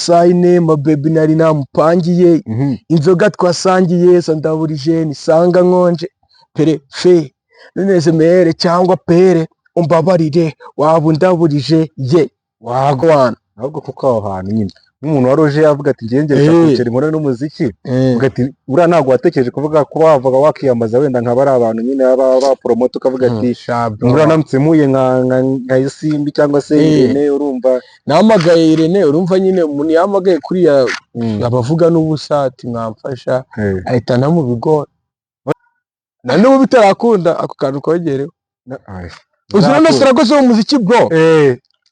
sayine mabebi nari namupangiye inzoga twasangiye so ndaburije nisanga nkonje perefe noneze mere cyangwa pere umbabarire waba ndaburije ye wagwana ahubwo kuko aho hantu nyine n'umuntu waroje avuga ati ngengeresha kucera inkora n'umuziki uvuga ati ura ntago watekereje kuvuga ko wavuga wakiyamaza wenda nka bari abantu nyine aba promote ukavuga ati ura namutse muye nka Isimbi cyangwa se Irene urumva namagaye Irene urumva nyine umuntu yamagaye kuri ya abavuga n'ubusa ati mwamfasha ahita namubigora na n'ubu bitarakunda ako kantu kogerewe uzana siragoze mu muziki bro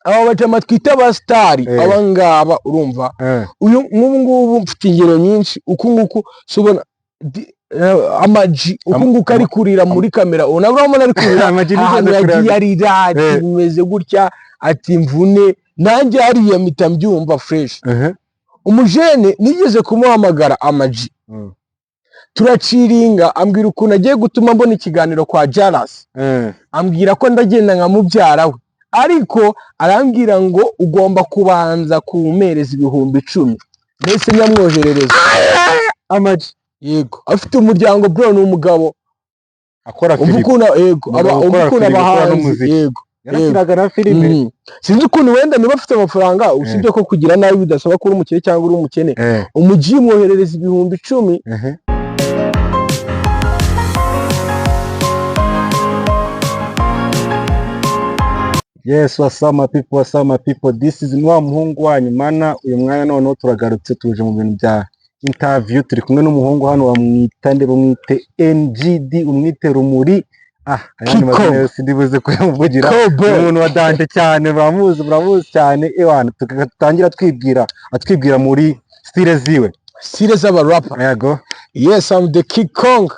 aba batama twita ba star abangaba urumva uyu ngubu mfite ingero nyinshi uku nguku subona amaji uku nguku ari kurira muri kamera unabura ari kurira amaji yagiye ari radi bimeze gutya ati mvune nanjye ari ya mitambyumva fresh umujene nigeze kumuhamagara amaji turaciringa ambwira ukuntu agiye gutuma mbona ikiganiro kwa Jalas ambwira ko ndagenda nka mubyara we ariko arambwira ngo ugomba kubanza kumereza 10,000 mbese nyamwoherereza amaji yego afite umuryango bro ni umugabo akora filime umukuna yego umukuna abahanzi yego yarakiraga na filime sinzi ukuntu wenda niba afite amafaranga usibye ko kugira nabi bidasaba ko uri umukene cyangwa uri umukene umuji mwoherereza 10,000 Yes, what's up my people, this is Nwa muhungu wanyu mana uyu mwanya noneho turagarutse tuje mu bintu bya interview turi kumwe n'umuhungu hano wamwitande bamwite NGD umwite Rumuri ayandi mazina yose ndibuze kuyamuvugira umuntu wadanje cyane muramuzi cyane ewana tutangira atwibwira muri style ziwe style z'aba rapper yego yes I'm the King Kong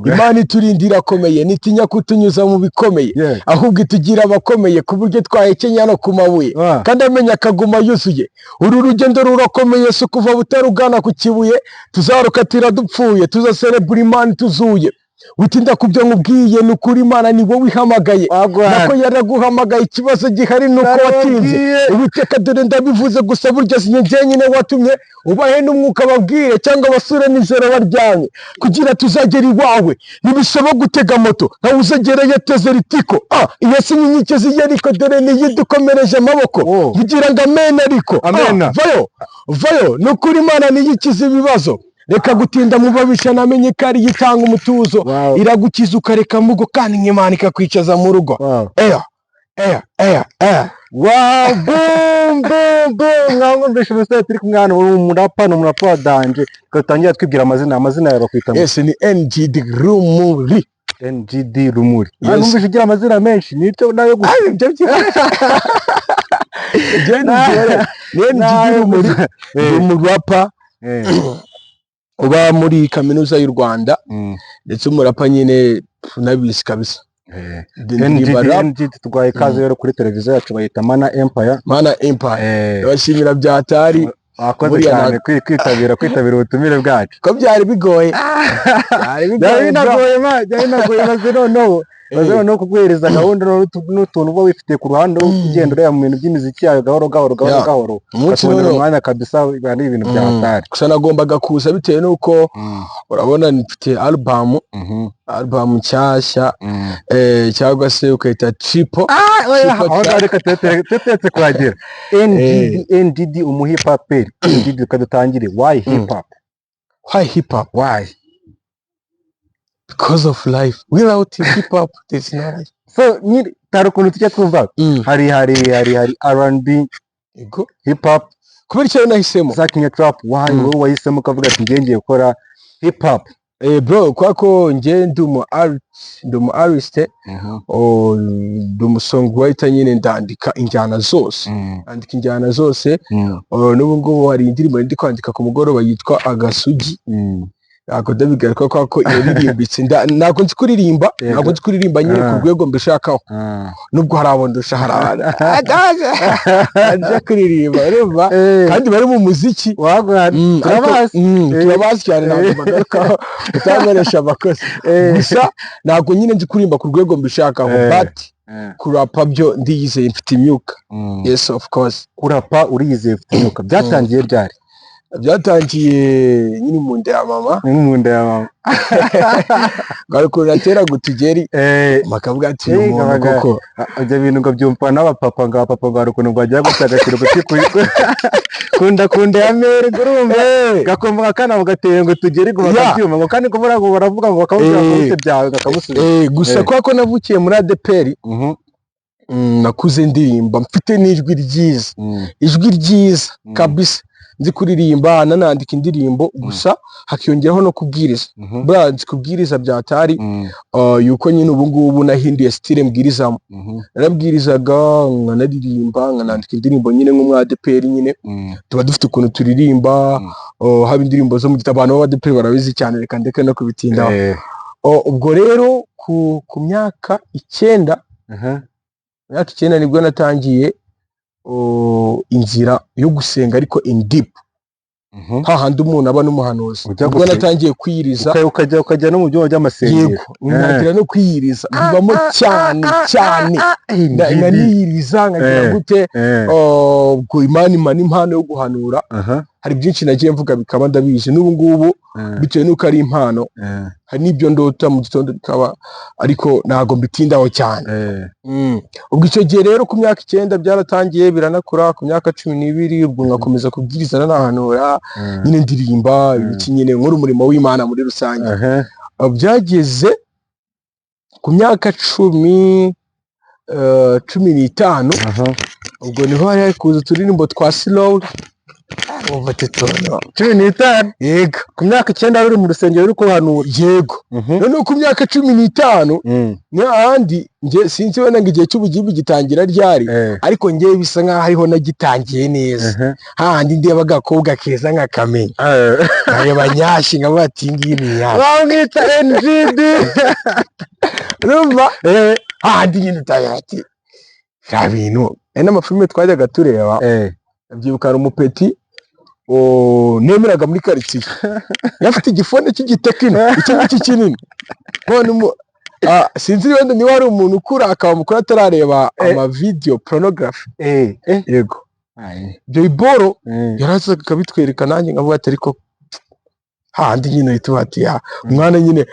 Imana iturindira akomeye nitinya kutunyuza mu bikomeye ahubwo itugira abakomeye ku buryo twahekenya no ku mabuye kandi amenya akaguma yuzuye uru rugendo rurakomeye so kuva butarugana ku kibuye tuzarukatira dupfuye tuzaserebura Imana tuzuye witinda kubyo nkubwiye n'ukuri Imana ni wowe ihamagaye nako yaraguhamagaye ikibazo gihari nuko watinze ubuteka dore ndabivuze gusa burya sinye nyine watumye ubahe n'umwuka babwire cyangwa basure n'ijoro baryamye kugira tuzagera iwawe nibisaba gutega moto ntawe uzagera yateze ritiko iyo sinyike ziyariko dore niyidukomereje amaboko kugira ngo amen ariko vayo n'ukuri Imana niyikiza ibibazo reka gutinda mu babisha namenye ko ari yitanga umutuzo iragukiza ukareka mugo kandi Imana ikakwicaza mu rugo boom ngango mbeshe bose turi kumwana umurapa wa danje gatangira twibwira amazina yawe bakwita yes ni NGD Rumuri numvise ugira amazina menshi nito nayo gusa NGD Rumuri umurapa uba muri kaminuza y'u Rwanda ndetse umurapa nyine nabisi kabisa NGD tugwaye kaze rero kuri televiziyo yacu bayita Mana Empire bashimira byatari akoze cyane kwitabira ubutumire bwacu ko byari bigoye baze no kuguhereza gahunda n'utuntu uba wifite ku ruhande ugenda ureba mu bintu by'imiziki yawe gahoro ukabona umwanya kabisa ari ibintu byatari gusa nagombaga kuza bitewe nuko urabona mfite album nshyashya cyangwa se ukayita triple reka tetetse kuhagera NGD umuhipaperi NGD kadutangire why hip hop because of life without hip hop there's no life so tarukuntu tujya twumva hari R&B hip hop kubera icyo nahisemo sakinya trap wowe wahisemo ukavuga ati ngiye gukora hip hop bro kwako nge ndumu artist ndumu songwriter nyine ndandika injyana zose n'ubu ngubu hari indirimbo ndi kwandika ku mugoroba yitwa Agasugi ako ndabigaruka kwako iririmbitse nako nzi kuririmba nyine ku rwego mbishakaho nubwo hari abo ndusha aje kuririmba urumva kandi bari mu muziki turabazi cyane ntabwo bagarukaho utamenyesha abakozi gusa ntabwo nyine nzi kuririmba ku rwego mbishakaho but kurapa byo ndiyizeye mfite imyuka. Yes of course. Kurapa uriyizeye mfite imyuka. Byatangiye ryari? Byatangiye nyine mu nda ya mama. Mu nda ya mama. Garuko ratera gutugeri makavuga ati umuntu koko ajya bintu ngo byumva n'abapapa ngo abapapa garuko ngo bajya gutagashira kunda ya mere gurumva gakomba akana mugateye ngo tugeri ngo bakabyuma ngo kandi kubura ngo baravuga ngo bakavuga ngo bite byawe gakamusubiza. Gusa ko navukiye muri ADPR nakuze ndirimba mfite n'ijwi ryiza. Ijwi ryiza kabisa. Nzi kuririmba nanandika indirimbo gusa hakiyongeraho no kubwiriza. Nzi kubwiriza byatari yuko nyine ubu ngubu nahinduye style mbwirizamo. Narabwirizaga nkanaririmba nkanandika indirimbo nyine nko mu ADPR nyine tuba dufite ukuntu turirimba haba indirimbo zo mu gitabo abantu b'ADPR barabizi cyane reka ndeke no kubitinda. Ubwo rero ku myaka 9 myaka 9 nibwo natangiye inzira yo gusenga ariko in deep. Hahandi umuntu aba n'umuhanuzi. Ubwo natangiye kwiyiriza ukajya no mu byuma by'amasengero. Yego, ntangira no kwiyiriza bivamo cyane naniyiriza nkagira gute ubwo Imana impano yo guhanura. Hari byinshi nagiye mvuga bikaba ndabizi n'ubu ngubu bitewe nuko ari impano. Hari n'ibyo ndota mu gitondo bikaba ariko ntago mbitindaho cyane. Ubwo icyo gihe rero ku myaka 9 byaratangiye biranakura ku myaka 12 ubwo ngakomeza kubwiriza n'ahanura nyine ndirimba iki nyine nkuru umurimo w'Imana muri rusange. Byageze ku myaka 15 ubwo niho hari kuza turirimbo twa slow umva tetono 15 yego ku myaka 9 uri mu rusengero uri kuhanura. Yego none ku myaka 15 ni ahandi nge sinzi wenda ngo igihe cy'ubugimbi gitangira ryari ariko ngewe bisa nkaho hariho nagitangiye neza. Handi ndeba agakobwa keza nkakamenya ayo banyashi nka batingiye imyaka bamwita NGD rumva handi nyine tayati kabintu n'amafilme twajyaga tureba. Byibukana umupeti nemeraga muri quartier yafite igifone cy'igitekino iki kinini none sinzi wenda ni wari umuntu ukura akaba mukuru atarareba ama video pornography. Yego byo iboro yarazaga kabitwereka nanjye ngavuga ati ariko handi nyine itubati umwana nyine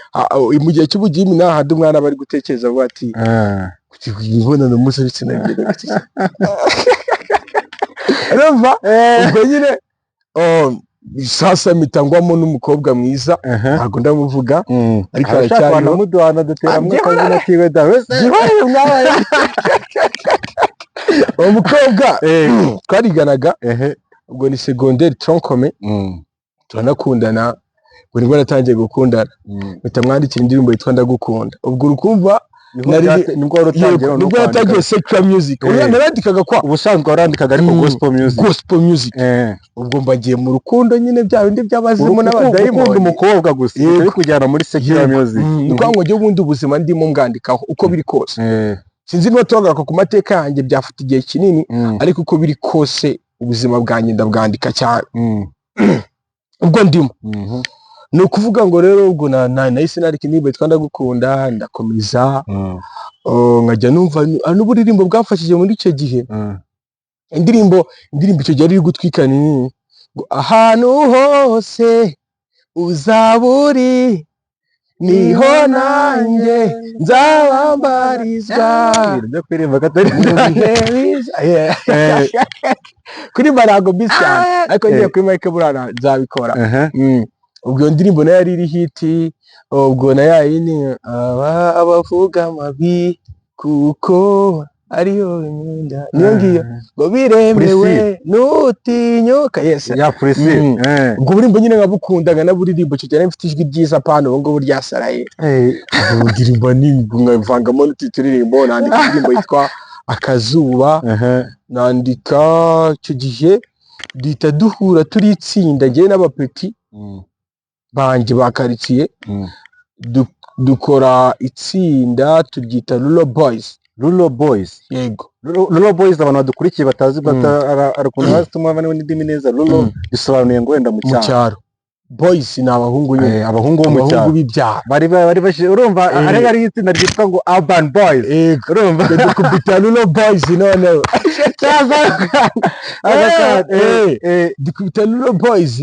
mu gihe cy'ubugimbi nahandi umwana bari gutekereza avuga ati kugibonana musa bitsinagire Urumva ubwo nyine sasa mitangwamo n'umukobwa mwiza ntago ndamuvuga ariko aracyari muduhana dutera mu kazi natiwe dawe umukobwa twariganaga ubwo ni secondaire troncome turanakundana buri ngo natangiye gukundana bitamwandikira indirimbo yitwa ndagukunda. Ubwo urukumva nibwo yatangiye secular music. Narandikaga kwa ubusanzwe warandikaga ariko gospel music. Ubwo mbagiye mu rukundo nyine bya bindi by'abazimu n'abadayimoni umukobwa gusa uri kujyana muri secular music. Niko ngo ubundi ubuzima ndimo ngandikaho uko biri kose. Sinzi no togaruka ku mateka yanjye byafite igihe kinini ariko uko biri kose ubuzima bwanjye ndabwandika cyane. Ubwo ndimo ni ukuvuga ngo rero ubwo nahise narika indirimbo yitwa ndagukunda ndakomeza nkajya numva n'uburirimbo bwafashije muri icyo gihe. Indirimbo icyo gihe ari gutwika nini ngo ahantu hose uzaburi niho nanjye nzabambarizwa byo kuririmba katari kuri barago bisa ariko ngiye kuri Mike burana nzabikora. Ubwo ndirimbo nayo ari hiti. Ubwo nayo yini abavuga amabi kuko ariyo nyunda niyo ngiyo ngo biremewe nutinyuka. Yes ya Prisi. Ubwo burimbo nyine ngabukundaga na buririmbo cyo cyane mfite ijwi ryiza pano ngo burya saraye. Ndirimbo nimba nkavangamo n'uturirimbo nandika indirimbo yitwa akazuba. Nandika cyo gihe dita duhura turi itsinda ngiye n'abapeti banjye bakarikiye dukora itsinda turyita Lulu Boys. Yego Lulu Boys abantu badukurikiye batazi arakuntu hasi tumwava n'indimi neza. Lulu bisobanuye ngo wenda mu cyaro. boys ni abahungu nyine abahungu bo mu cyaro b'ibyaro bari bashi urumva ari itsinda ryitwa ngo Urban Boys urumva dukubita Lulo Boys noneho dukubita Lulo Boys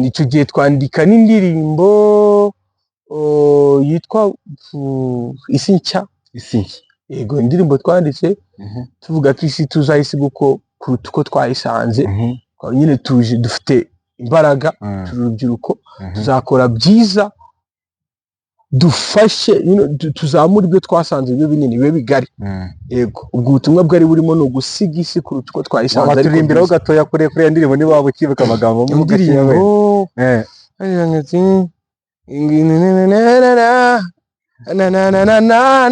icyo gihe twandika n'indirimbo yitwa isi nshya yego indirimbo twanditse tuvuga ko isi tuzayisiga uko kuruta uko twayisanze nyine tuje dufite imbaraga urubyiruko tuzakora byiza dufashe tuzamura ibyo twasanze bibe binini bibe bigari yego ubwo ubutumwa bwari burimo no gusiga isi kuruta uko twayisanze ariko turirimbiraho gatoya kure ya ndirimbo niba waba ukibuka amagambo mu ndirimbo na na na na na na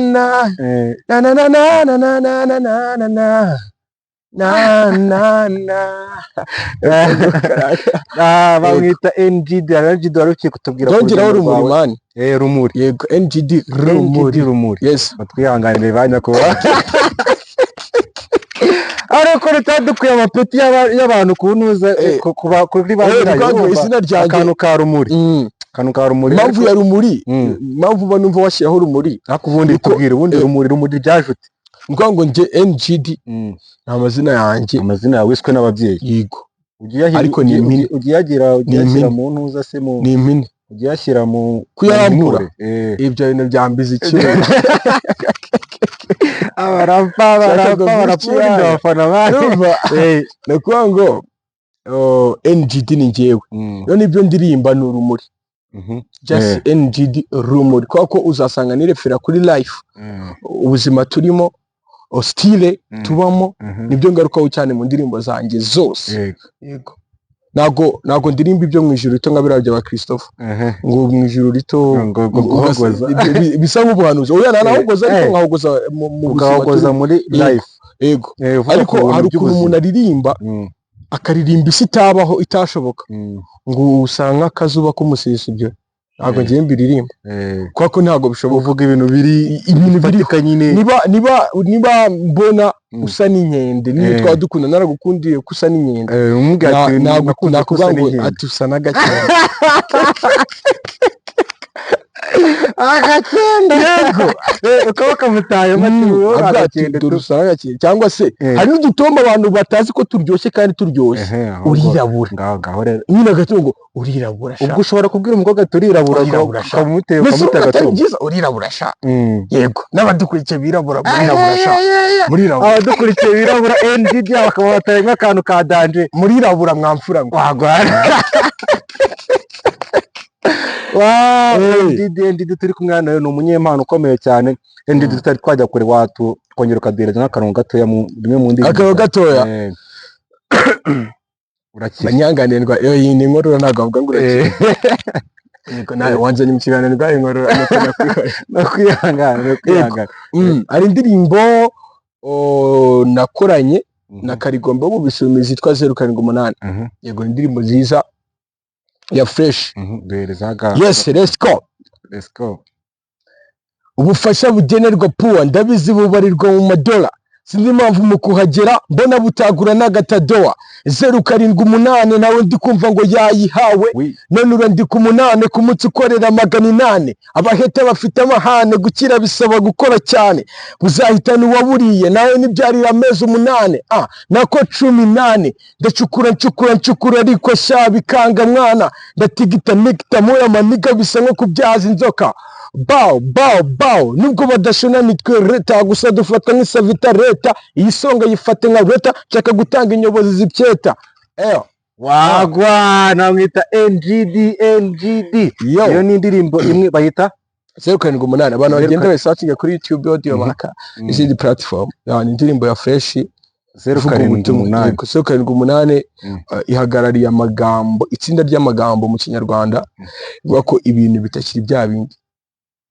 na na na na na na na na na na na bamwita NGD wari ukiye kutubwira ko rumuri mani rumuri yego NGD rumuri yes batwihanganire banya kuba ariko rutadukuye amapeti y'abantu kuntuza kuri bazira izina ryanjye akantu ka rumuri impamvu ya rumuri impamvu banumva washyiraho rumuri ariko ubundi tubwire ubundi rumuri ryajute ngo ngo nje NGD amazina yanjye amazina yawe wiswe n'ababyeyi yego ariko ni impine ugiyagira mu ntuza se mu ni impine ugiyashyira mu kuyarambura ibyo bintu byambiza ikintu abarapfa abafana barumva nakuvuga ngo NGD ni njyewe none ibyo ndirimba ni urumuri just NGD rumuri kuko uzasanga nirefera kuri life ubuzima turimo style tubamo nibyo ngarukaho cyane mu ndirimbo zanjye zose yego nago ndirimba ibyo mu ijuru rito nkabira bya Christophe ngo mu ijuru rito bisa nk'ubuhanuzi oya nanahogoza ariko nkahogoza mu buzima muri life yego ariko hari ukuntu umuntu aririmba akaririmba isi itabaho itashoboka ngo usanga akazuba k'umusisi ibyo ntabwo ngiye mbiririmba kuko ntabwo bishoboka uvuga ibintu bifatika nyine niba mbona usa n'inkende niyo twaba dukunda naragukundiye ko usa n'inkende nakuvuga ngo ati usa n'agakende agakende yego ukaba kamutaye agakende turusa n'agakende cyangwa se hari n'udutomba abantu batazi ko turyoshye kandi turyoshye urirabura nyine agatungo urirabura ubwo ushobora kubwira umukobwa turirabura ukamutera byiza urirabura sha yego n'abadukurikiye birabura murirabura sha murirabura abadukurikiye birabura NGD bakaba bataye nk'akantu ka danje murirabura mwamfura ngo wagwara NGD turi kumwe nayo ni umunyempano ukomeye cyane NGD tutari twajya kure twongera ukaduhereza nk'akarongo gatoya rimwe mu ndirimbo akarongo gatoya banyanganirwa iyi ni inkorora ntabwo bavuga ngo urakira yego nawe wanzanye mu kiganiro ndwaye inkorora nakwihangana hari indirimbo nakoranye na Karigombe mu Bisumizi zitwa 078 yego indirimbo nziza ya fresh yes let's go ubufasha bugenerwa puwa ndabizi bubarirwa mu madola sinzi impamvu mu kuhagera mbona butagura n'agatadowa 078 nawe ndi kumva ngo yayihawe none urandika 8 ku munsi ukorera 800 abaheta bafite amahane gukira bisaba gukora cyane buzahitana uwaburiye nawe nibyarira amezi 8 nako 18 ndacukura ariko sha bikanga mwana ndatigita nikita moya maniga bisa nko kubyaza inzoka bao nubwo badashona mitwe leta gusa dufata nk'isavita leta iyi songa yifate nka leta cyaka gutanga inyobozi zibyeta wagwa namwita NGD iyo ni indirimbo imwe bayita 078 abantu bagenda basearching kuri YouTube audio baka izindi platform ni indirimbo ya fresh 078 ihagarariye amagambo itsinda ry'amagambo mu Kinyarwanda ivuga ko ibintu bitakiri bya bindi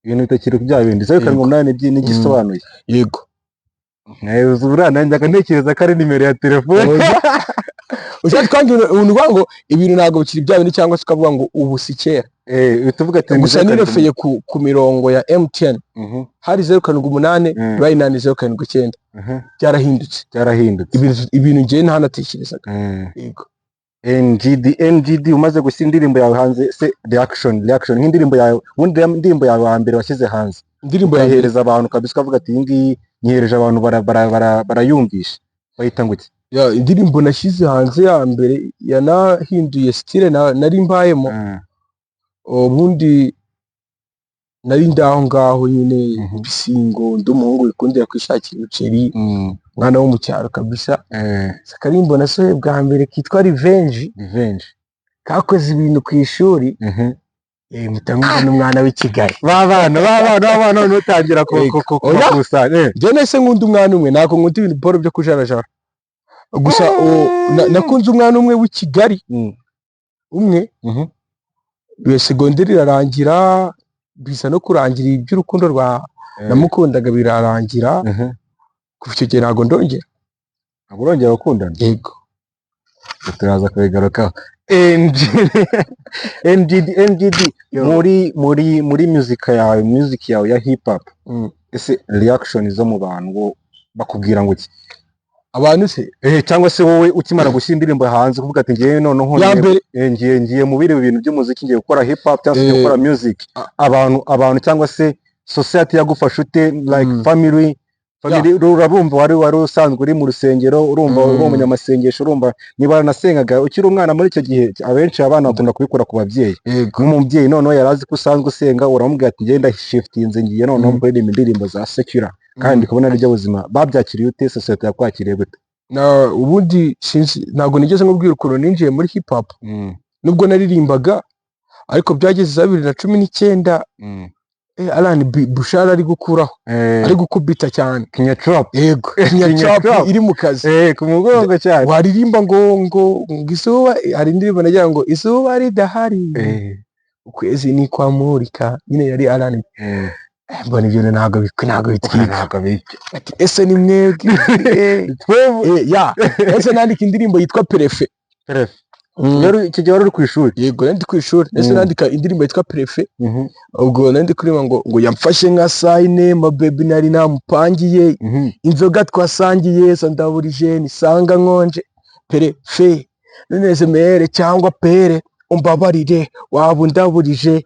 ibintu bitakiri bya bindi 078 n'igisobanuye yego uzura nanjye ntekereza ko ari nimero ya telefone ushaka kwangira umuntu ngo ibintu ntago bikiri bya bindi cyangwa se ukavuga ngo ubu si kera tuvuga ati gusa nirefeye ku mirongo ya MTN hari 078 bayinani 079 byarahindutse ibintu ngiye ntanatekerezaga yego NGD umaze gushyira indirimbo yawe hanze se reaction nk'indirimbo yawe ubundi indirimbo yawe wa mbere washyize hanze indirimbo yahereza abantu kabisa ukavuga ati iyi ngiyi nyihereje abantu barayumvisha bayita ngo iki indirimbo nashyize hanze ya mbere yanahinduye style nari mbayemo ubundi nari ndaho ngaho nyine bisingo ndi umuhungu wikundira kwishakira ubuceri mwana wo mu cyaro kabisa akarimbo nasohoye bwa mbere kitwa Revenge kakoze ibintu ku ishuri mutamwira n'umwana w'i Kigali babana nutangira kukusanya je nese nkunda umwana umwe nako nkunda ibintu boro byo kujarajara gusa nakunze umwana umwe w'i Kigali umwe segonderi irarangira bisa no kurangira iby'urukundo rwa namukundaga birarangira kuva icyo gihe ntabwo ndongera gukundana yego turaza kubigarukaho NGD muri music yawe ya hip hop ese reaction zo mu bantu bakubwira ngo iki abantu se cyangwa se wowe ukimara gushyira indirimbo hanze kuvuga ati ngiye noneho ngiye mu biri bintu by'umuziki ngiye gukora hip hop cyangwa se gukora music abantu cyangwa se society yagufasha ute like family urabumva wari usanzwe uri mu rusengero urumva uri umunyamasengesho urumva niba naranasengaga ukiri umwana muri icyo gihe abenshi abana bakunda kubikora ku babyeyi nk'umubyeyi noneho yari azi ko usanzwe usenga uramubwira ati ngenda shiftinze ngiye noneho mukuririmba indirimbo za secular kandi kubona n'ibyo buzima babyakiriye ute society yakwakiriye gute ubundi ntabwo nigeze nkubwira ukuntu ninjiye muri hip hop nubwo naririmbaga ariko byageze 2019 Alan Bushara ari gukuraho ari gukubita cyane Kenya Trap iri mu kazi ku mugongo cyane waririmba ngo izuba hari indirimbo nagira ngo izuba ridahari ukwezi ni kwamurika nyine yari Alan mbona ibyo ntabwo bitwika ati ese ni mwebwe ese nandika indirimbo yitwa Prefe rero icyo gihe wari uri ku ishuri yego nandi ku ishuri ese nandika indirimbo yitwa Prefe ubwo nandi kuririmba ngo yamfashe nka sayine ma baby nari namupangiye inzoga twasangiye so ndaburije nisanga nkonje Prefe noneze mere cyangwa pere umbabarire waba ndaburije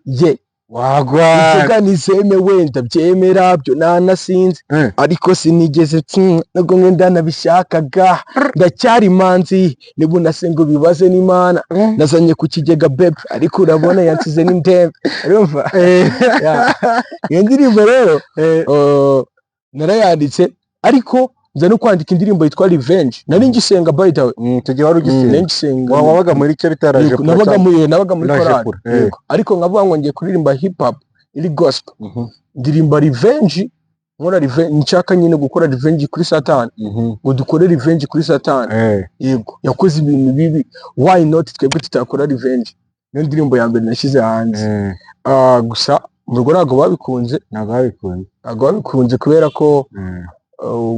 wagwa inzoga nizemewe ndabyemera byo nanasinze ariko sinigeze nubwo mwenda nabishakaga ndacyari manzi niba unasenga bibaze n'Imana nazanye ku kigega bebe ariko urabona yansize n'indembe urumva iyo ndirimbo rero narayanditse ariko nza no kwandika indirimbo yitwa Revenge nari ngisenga by the way icyo gihe wari ngisenga wabaga muri cyo bitaraje nabaga muri korali ariko nkavuga ngo ngiye kuririmba hip hop iri gospel ndirimba Revenge nkora Revenge nshaka nyine gukora Revenge kuri Satani ngo dukore Revenge kuri Satani yego yakoze ibintu bibi why not twebwe tutakora Revenge niyo ndirimbo ya mbere nashyize hanze gusa mu rugo ntabwo babikunze kubera ko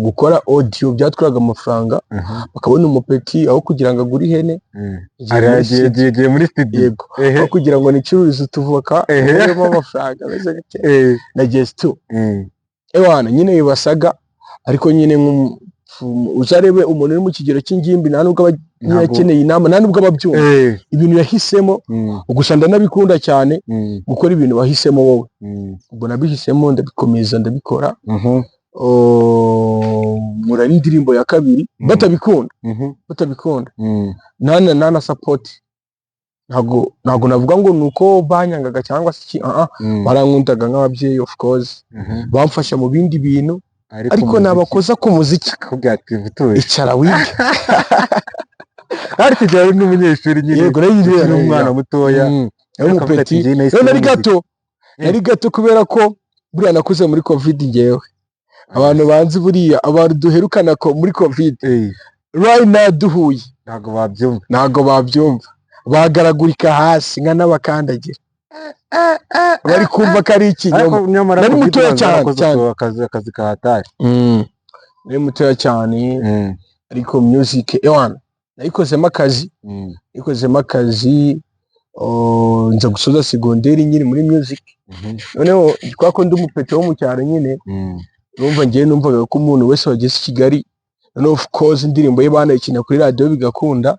gukora audio byatwaraga amafaranga bakabona umupeti aho kugira ngo agure ihene agiye muri studio yego aho kugira ngo nicururize utuvoka uremo amafaranga na gesto ewana nyine bibasaga ariko nyine uzarebe umuntu uri mu kigero cy'ingimbi nta nubwo akeneye inama nta nubwo ababyumva ibintu yahisemo gusa ndanabikunda cyane gukora ibintu wahisemo wowe ubwo nabihisemo ndabikomeza ndabikora mura indirimbo ya kabiri batabikunda nana support ntago navuga ngo nuko banyangaga cyangwa se barankundaga nk'ababyeyi of course bamfasha mu bindi bintu ariko nabakoza ku muziki icara wige ariko cyari n'umunyeshuri nyine yego nayo umwana mutoya umupeti nari gato kubera ko buriya nakuze muri covid ngewe abantu banzi buriya abantu duherukana ko muri covid right now duhuye ntago babyumva bagaragurika hasi nka n'abakandagira bari kumva ko ari ikinyoma nari mutoya cyane akazi kahatari nari mutoya cyane ariko music ewana nayikozemo akazi nza gusoza segonderi nyine muri music noneho twako ndi umupeti wo mu cyaro nyine urumva ngiye numvaga ko umuntu wese wageze i Kigali no of course indirimbo ye banayikina kuri radio bigakunda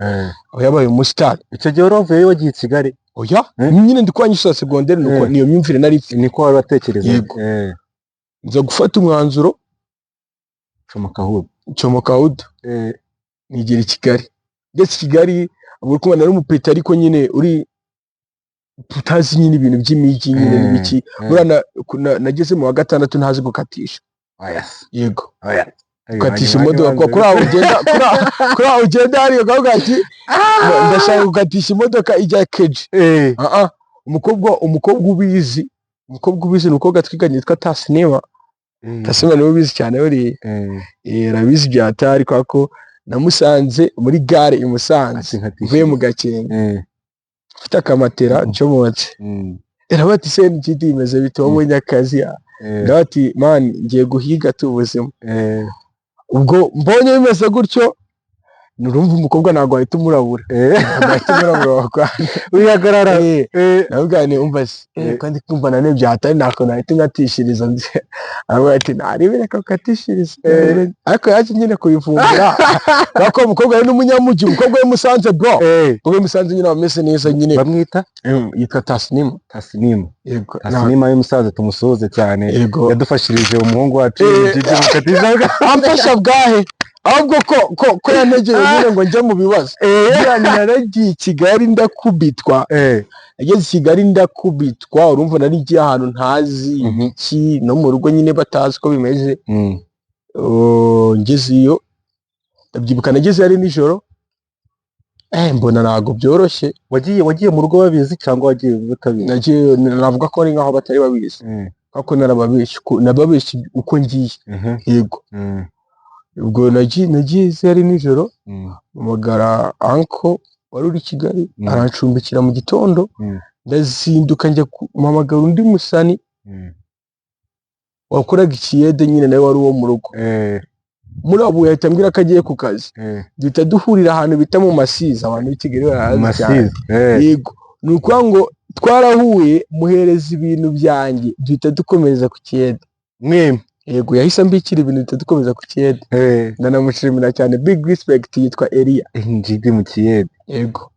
aho yabaye umustar. Icyo gihe waravuye wagiye i Kigali? Oya nyine ndi kwanyisha secondaire nuko niyo myumvire nari niko wari watekereza. Nza gufata umwanzuro comoka hudu nigera i Kigali. Ndetse Kigali ubwo kumva nari umupeta ariko nyine uri tutazi nyine ibintu by'imijyi nyine n'ibiki. Burana nageze mu wa gatandatu ntazi gukatisha. Yego gukatisha imodoka kwa kuri aho ugenda hariyo kavuga ati ndashaka gukatisha imodoka ijya Keje. umukobwa ubizi nuko gatwiganye yitwa Tasnima. Tasnima niwe ubizi cyane uri arabizi byatari kwako namusanze muri gare i Musanze uvuye mu Gakenke ufite akamatera ncomotse. Bati se n'ikindi imeze bite wabonye akazi? Bati man ngiye guhiga tubuzima. Ubwo mbonye bimeze gutyo nurumva umukobwa ntago ahita umurabura. Wihagarara nabugane umva se kandi kumva nane byatari nako nahita ngatishiriza nze. Aravuga ati naribireka ukatishiriza ariko yaje nyine kuyivumbura bako umukobwa ari n'umunyamujyi umukobwa we Musanze bro. Ubwo Musanze nyine ameze neza nyine bamwita yitwa Tasnima. Yego Tasnima y'Umusanze tumusoze cyane yadufashirije umuhungu wacu amfasha bwahe ahubwo ko yantegeye nyine ngo njye mu bibazo. Naragiye i Kigali ndakubitwa. Ageze i Kigali ndakubitwa urumva narigiye ahantu ntazi iki no mu rugo nyine batazi ko bimeze. Ngezeyo ndabyibuka nageze ari nijoro mbona ntago byoroshye. Wagiye mu rugo babizi cyangwa wagiye batabizi? Nagiye navuga ko ari nkaho batari babizi kuko nababeshye uko ngiye. Yego ubwo nagiye ari nijoro umugara uncle wari uri Kigali arancumbikira mu gitondo. Ndazinduka njya kumamagara undi musani wakoraga ikiyede nyine nawe wari uwo mu rugo. Muri abo yahita ambwira ko agiye ku kazi. Duhita duhurira ahantu bita mu Masizi. Abantu b'i Kigali barahazi cyane. Yego ni ukuvuga ngo twarahuye muhereza ibintu byanjye duhita dukomeza ku kiyede mwemwe. Yego yahise ambikira ibintu duhita dukomeza ku kiyede. Ndanamushimira cyane big respect. Yitwa Elia njidi mu kiyede. Yego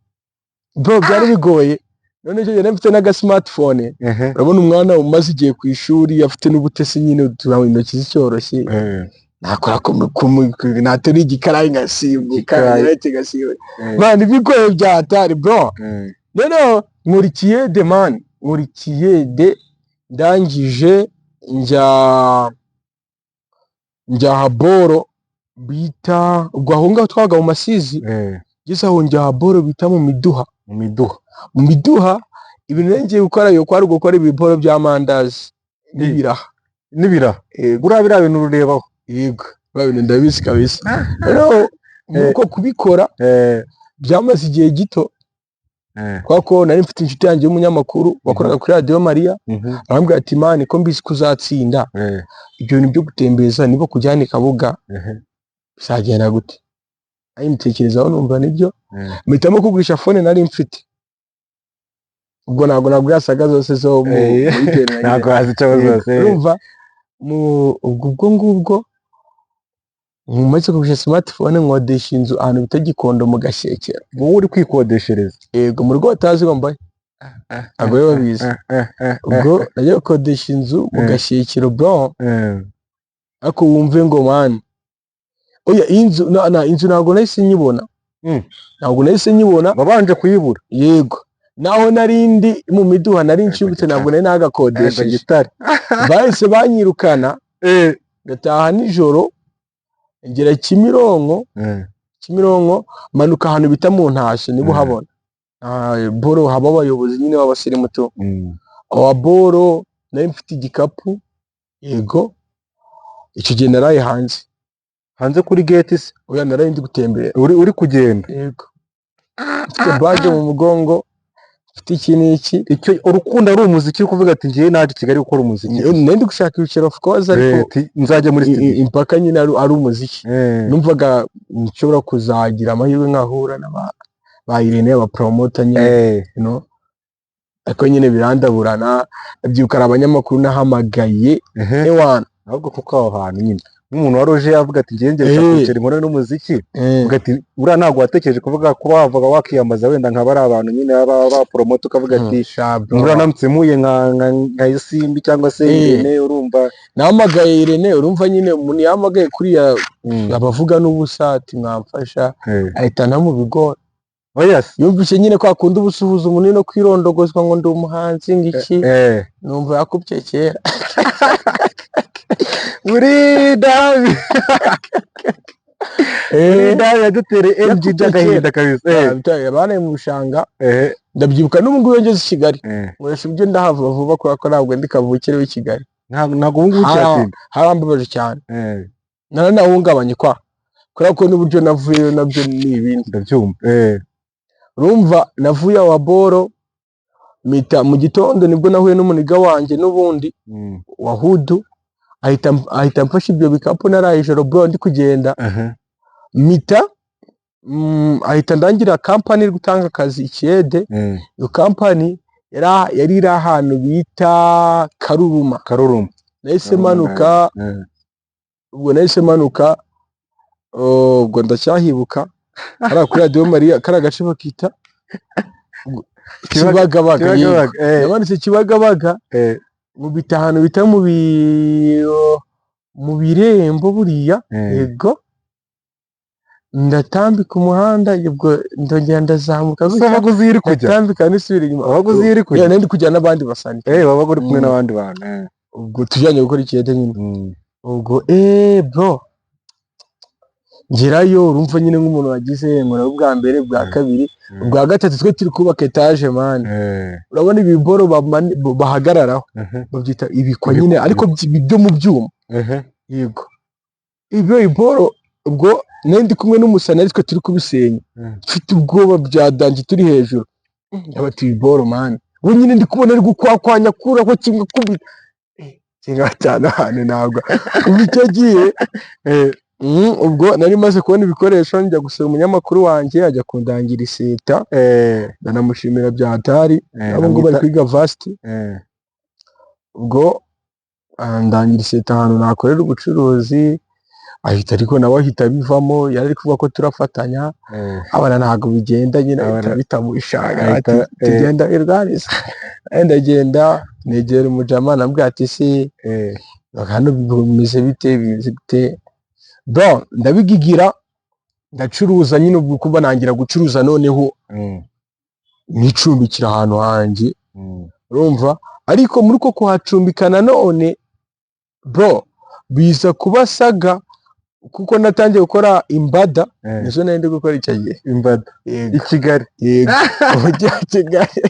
bro byari bigoye none cyo yari mfite naga smartphone. Urabona umwana umaze igihe ku ishuri afite n'ubutesi nyine turaho intoki zicyoroshye. Nakora natari igikarayi ngasimbuka narete gasiwe man bigoye byatari bro. None muri kiyede man muri kiyede ndangije njya haboro bita ubwo aho ngaho twaga mu Masizi. Gisa aho njya haboro bita mu miduha ibintu ngiye gukora yo kwari gukora ibiporo by'amandazi n'ibiraha buriya bintu ururebaho. Yego babine ndabizi kabisa. Rero nuko kubikora byamaze igihe gito kwako nari mfite inshuti yanjye y'umunyamakuru wakoraga kuri Radio Maria. Arambwira ati man ko mbizi kuzatsinda ibyo bintu byo gutembeza nibo kujyana i Kabuga bizagenda gute. Ayimtekerezaho numva nibyo mpitamo kugurisha phone nari mfite. Ubwo ntabwo yasaga zose zo mu ntabwo hazicaho zose urumva ubwo ngubwo mumaze kugurisha smartphone nkodesha inzu ahantu bita Gikondo mu Gashyekero. wowe uri kwikodeshereza? Yego mu rugo batazi bambaye ntabwo rero babizi. Ubwo nagiye gukodesha inzu mu Gashyekero bro. Ariko wumve ngo man oya inzu ntabwo nahise nyibona babanje kuyibura. Yego naho narindi mu miduha nari nshibutse ntabwo nari nagakodesha gitari. Bahise banyirukana gataha nijoro ngera Kimironko manuka ahantu bita mu Ntashyo nibo habona. Boro haba abayobozi nyine b'abasirimu tu. Awa boro nari mfite igikapu. Yego icyo gihe naraye hanze kuri gate se. Oya naraye ndi gutembera uri kugenda. Yego mfite bage mu mugongo mfite iki icyo urukundo ari umuziki uri kuvuga ati ngiye naje Kigali gukora umuziki. Nende gushaka ibiciro of course ariko nzajya muri studio impaka nyine ari umuziki. Numvaga nshobora kuzagira amahirwe nkahura ba Irene aba promoter nyine ariko nyine birandaburana. Byukara abanyamakuru nahamagaye ewana ahubwo kuko aho hantu nyine n'umuntu wari uje yavuga ati ngiye kucera inkuru n'umuziki uvuga ati uriya ntabwo watekereje kuvuga ko wavuga wakiyambaza wenda nkaba ari abantu nyine baba promote ukavuga ati uriya namutse muye nka Isimbi cyangwa se Irene urumva namagaye Irene urumva nyine umuntu yamagaye kuriya abavuga n'ubusa ati mwamfasha ahita mu bigori yumvise nyine kwa kundi ubusuhuza umuntu no kwirondogozwa ngo ndi umuhanzi ngiki numva yakubye kera muri Davi yadutere MG agahinda kabisa yabane mu bushanga ndabyibuka n'ubu ngubu ngeze i Kigali nkoresha ibyo ndahava vuba kubera ko ntabwo ndi kavukire w'i Kigali ntabwo ubu ngubu cyatinda harambabaje cyane naranahungabanye kubera ko n'uburyo navuyeyo nabyo ni ibindi ndabyumva urumva navuye wa boro mita mu gitondo nibwo nahuye n'umuniga wanjye n'ubundi wa Hudu ahita mfashe ibyo bikapu naraye ijoro bro ndi kugenda mita ahita ndangira kampani iri gutanga akazi Ikiyede iyo kampani yari iri ahantu bita Karuruma nahise manuka ubwo ndacyahibuka hariya kuri radiyo Mariya kari agace bakita Kibagabaga yamanitse Kibagabaga nkubita ahantu bita mu birembo buriya yego ndatambika umuhanda ubwo ndongera ndazamuka ndatambika nisubira inyuma ndi kujyana n'abandi basani wabaga uri kumwe n'abandi bantu ubwo tujyanye gukora Ikiyede nyine ubwo bro ngerayo urumva nyine nk'umuntu wagize ngo nawe bwa mbere bwa kabiri ubwa gatatu twe turi kubaka etaje mani urabona ibiboro bahagararaho babyita ibikwa nyine ariko byo mu byuma yego ibyo iboro ubwo ndi kumwe n'umusana aritwe turi kubisenya mfite ubwoba bya danje turi hejuru abati ibiboro mani we nyine ndi kubona ari gukwakwanya kuraho kimwe kubita cyane ahantu ntabwo ubu icyo gihe ubwo nari maze kubona ibikoresho njya gusura umunyamakuru wanjye ajya kundangira iseta ndanamushimira bya hatari abo ngo bari kwiga vasiti ubwo ndangira iseta ahantu nakorera ubucuruzi ahita ariko nawe ahita bivamo yari ari kuvuga ko turafatanya abana ntabwo bigenda nyine bitamushaka ati tugenda irwaniza ndagenda negera umujama nambwira ati si hano bimeze bite bro ndabigigira ndacuruza nyine ubwo kuba nangira gucuruza noneho nicumbikira ahantu hanjye urumva ariko muri uko kuhacumbikana none bro biza kubasaga kuko natangiye gukora imbada nizo nari ndi gukora icyo gihe imbada i Kigali yego umujyi wa Kigali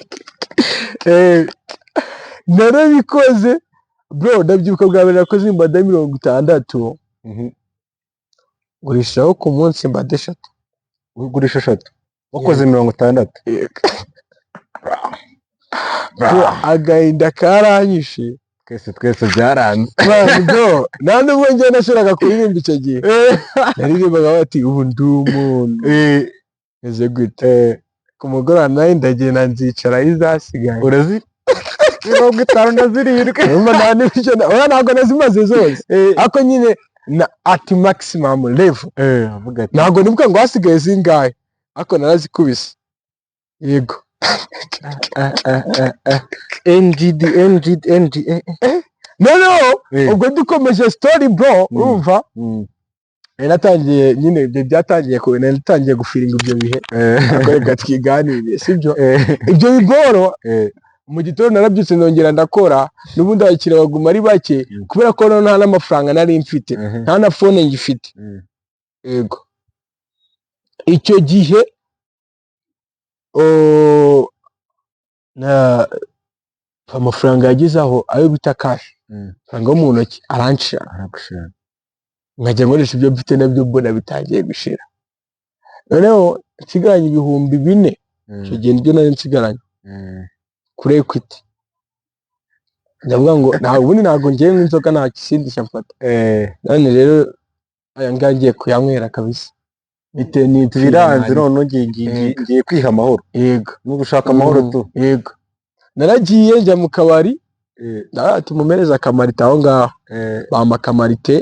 narabikoze bro ndabyibuka bwa mbere nakoze imbada 60 gurishaho ku munsi imbada 3 ugurisha 3 wakoze 60 agahinda karanyishe twese byaranze bro nande ubwo njye nashiraga kuririmba icyo gihe naririmbaga bati ubu ndi umuntu eze gute ku mugoroba nayo ndagenda nzicara izasigaye urazi 50 ndazirindwe ntabwo nazimaze zose ariko nyine at maximum level ntabwo nibuka ngo hasigaye zingahe ariko narazikubise yego NGD no ubwo dukomeje story bro urumva natangiye nyine byatangiye ko natangiye gufiringa ibyo bihe akoreka twiganiriye sibyo ibyo biboro mu gitondo narabyutse ndongera ndakora n'ubundi abakiriya baguma ari bake kubera ko nta n'amafaranga nari mfite nta na phone ngifite yego icyo gihe amafaranga yagize aho ayo bita cash faranga mu ntoki aranshira nkajya nkoresha ibyo mfite nabyo mbona bitangiye gushira noneho nsigaranye 4,000 icyo gihe nibyo nari nsigaranye kuri Equity ndavuga ngo ntabwo ngiye nk'inzoga nta kisindisha mfata none rero aya ngiye kuyanywera kabisa biranze none ngiye kwiha amahoro yego no gushaka amahoro tu yego naragiye njya mu kabari tumumereza akamarite aho ngaho bampa akamarite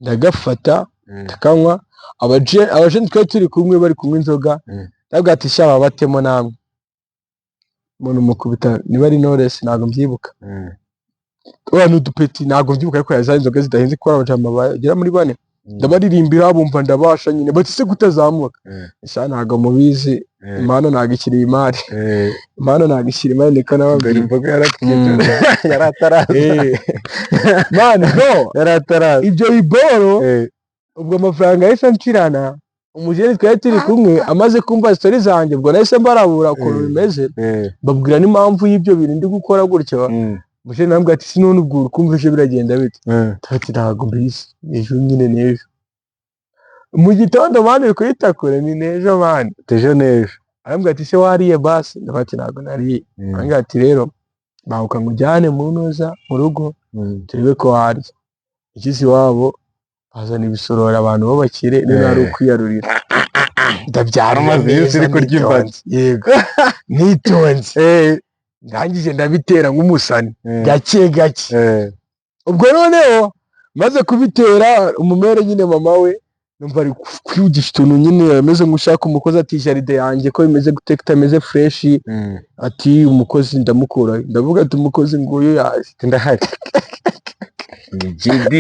ndagafata takanywa abajenti twari turi kumwe bari kunywa inzoga ndavuga ati shaba batemo namwe umuntu mukubita niba ari Knowless ntabwo mbyibuka abantu dupeti ntabwo mbyibuka ariko yazanye inzoga zidahenze kuko abajama bagera muri 4 ndabaririmbira bumva ndabasha nyine bati se kutazamuka isa ntabwo mubizi impano ntabwo ikiri imari impano ntabwo ikiri imari niko nababwira imboga yarataraza mani no yarataraza ibyo biboro ubwo amafaranga yahise nshirana umujeni twari turi kumwe amaze kumva story zanjye ubwo nahise mbarabura ukuntu bimeze babwira n'impamvu y'ibyo bintu ndi gukora gutyo umujeni nambwira ati sinone ubwo ukumvise biragenda bite ati ntabwo mbizi ejo nyine n'ejo mu gitondo mani uri kuyita kure ni n'ejo mani tejo n'ejo arambwira ati se wariye basi ndavuga ati ntabwo nariye arambwira ati rero bahuka ngujyane mu ntuza mu rugo turebe ko warya ikizi wabo bazana ibisorora abantu b'abakire niba ari ukwiyarurira ndabyara amazi uri kurya imvanze yego nitonze ndangije ndabitera nk'umusani gake gake ubwo noneho maze kubitera umumere nyine mama we numva ari kwigisha utuntu nyine ameze nk'ushaka umukozi ati jaride yanjye ko bimeze gute kitameze fresh ati umukozi ndamukura ndavuga ati umukozi nguyu yaje ndahari GD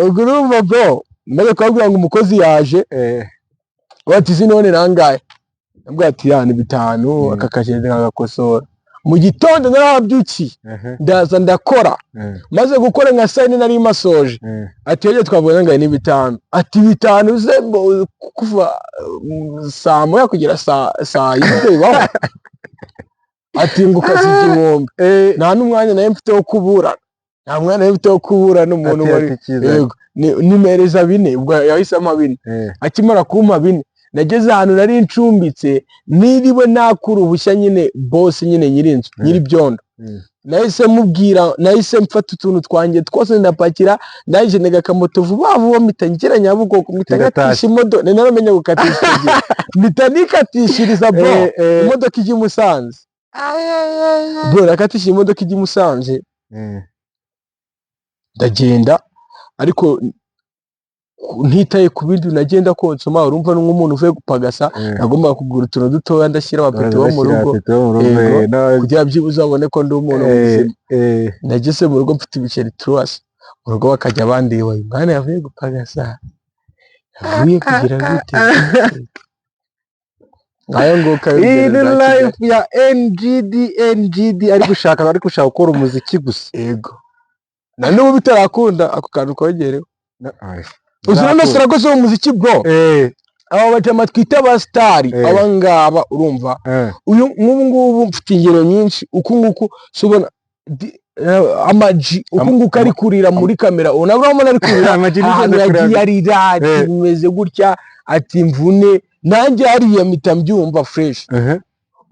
ubwo urumva bro maze kubabwira ngo umukozi yaje bati sinone nangaye nabwo ati yani 5 akakagenda nkagakosora mu gitondo narabyuki ndaza ndakora maze gukora nka saa 4 nari masoje ati yeje twabona ngaye ni 5 ati 5 ze kuva saa moya kugera saa yinde baho ati nguka sigihombe nta n'umwanya naye mfite wo kuburana nta mwana mfite wo kuburana umuntu wari yego nimereza 4 ubwo yahisemo 4 akimara kumpa 4 nageze ahantu nari ncumbitse niriwe nakura ubushya nyine boss nyine nyirinzu nyiri byondo nahise mubwira nahise mfata utuntu twanjye twose ndapakira ndaje nega kamoto vuba vuba mitangera Nyabugogo mitagatisha imodoka naramenye gukatisha mitanikatishiriza bro imodoka ijya Musanze bro nakatisha imodoka ijya Musanze ndagenda ariko ntitaye ku bindi nagenda konsoma urumva nk'umuntu uvuye gupagasa nagomba kugura utuntu dutoya ndashyira abapeti bo mu rugo kugira byibuze abone ko ndi umuntu muzima nageze mu rugo mfite ibiceri truas mu rugo bakajya bandeba mwana yavuye gupagasa yavuye kugira gute ngayo ngo life ya NGD ari gushaka gukora umuziki gusa yego na n'ubu bitarakunda ako kantu kogerewe uzura no siragoze mu muziki bro aba bajama twita abastari abangaba urumva uyu ngubu mfite ingero nyinshi uku nguku subona amaji uku nguku ari kurira muri kamera unabamo ari kurira ahantu yagiye arira bimeze gutya ati imvune nanjye hariya mpita mbyumva fresh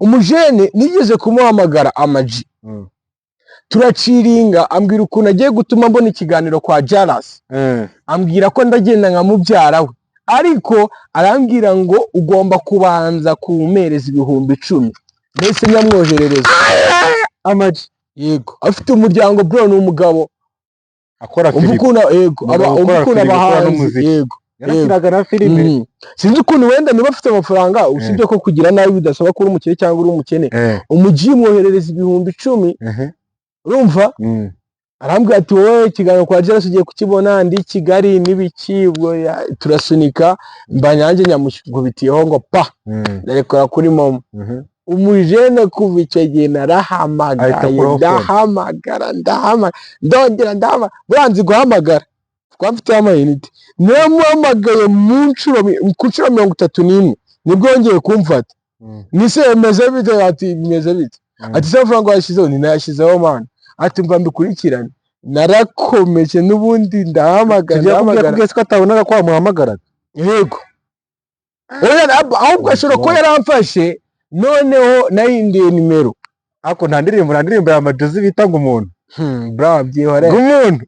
umujene nigeze kumuhamagara amaji turaciringa ambwira ukuntu agiye gutuma mbona ikiganiro kwa Jalas ambwira ko ndagenda nka mubyara we ariko arambwira ngo ugomba kubanza kumereza 10,000 mbese nyamwoherereza amaji yego afite umuryango bro n'umugabo akora filime yego umukunda abahanzi yego yarakinaga na filime sinzi ukuntu wenda niba afite amafaranga usibye ko kugira nabi bidasaba ko uri umukire cyangwa uri umukene umugiye mwoherereza 10,000 urumva arambwira ati wowe ikiganiro kwa Jalas ugiye kukibona ndi Kigali n'ibiki ubwo turasunika mbanyange nyamushugubitiyeho ngo pa ndarekora kuri momo umujene kuva icyo gihe ndahamagara ndongera buranzi guhamagara twafite amayinite namuhamagaye ku nshuro 31 nibwo yongeye kumfata nise meze bite ati meze bite ati se frango yashizeho ninayashizeho man ati mva mbikurikirane narakomeje n'ubundi ndahamagara kugeza ko atabonaga ko wamuhamagara yego ahubwo ashobora ko yaramfashe noneho nahinduye nimero ako nta ndirimbo ya Majozi bita ngo umuntu bra byihore umuntu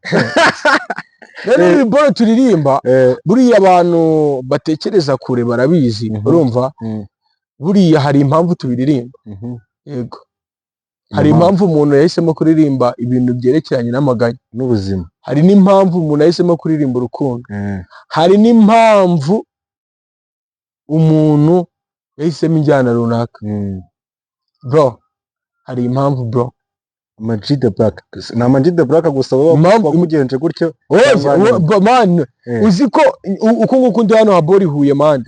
rero boro turirimba buriya abantu batekereza kure barabizi urumva buriya hari impamvu tubiririmba yego hari impamvu umuntu yahisemo kuririmba ibintu byerekeranye n'amaganya n'ubuzima, hari n'impamvu umuntu yahisemo kuririmba urukundo, hari n'impamvu umuntu yahisemo injyana runaka. Bro, hari impamvu bro. Ama G The Black, ni Ama G The Black gusa wamugenje gutyo man, uzi ko uko nguko ndi hano habori Huye man,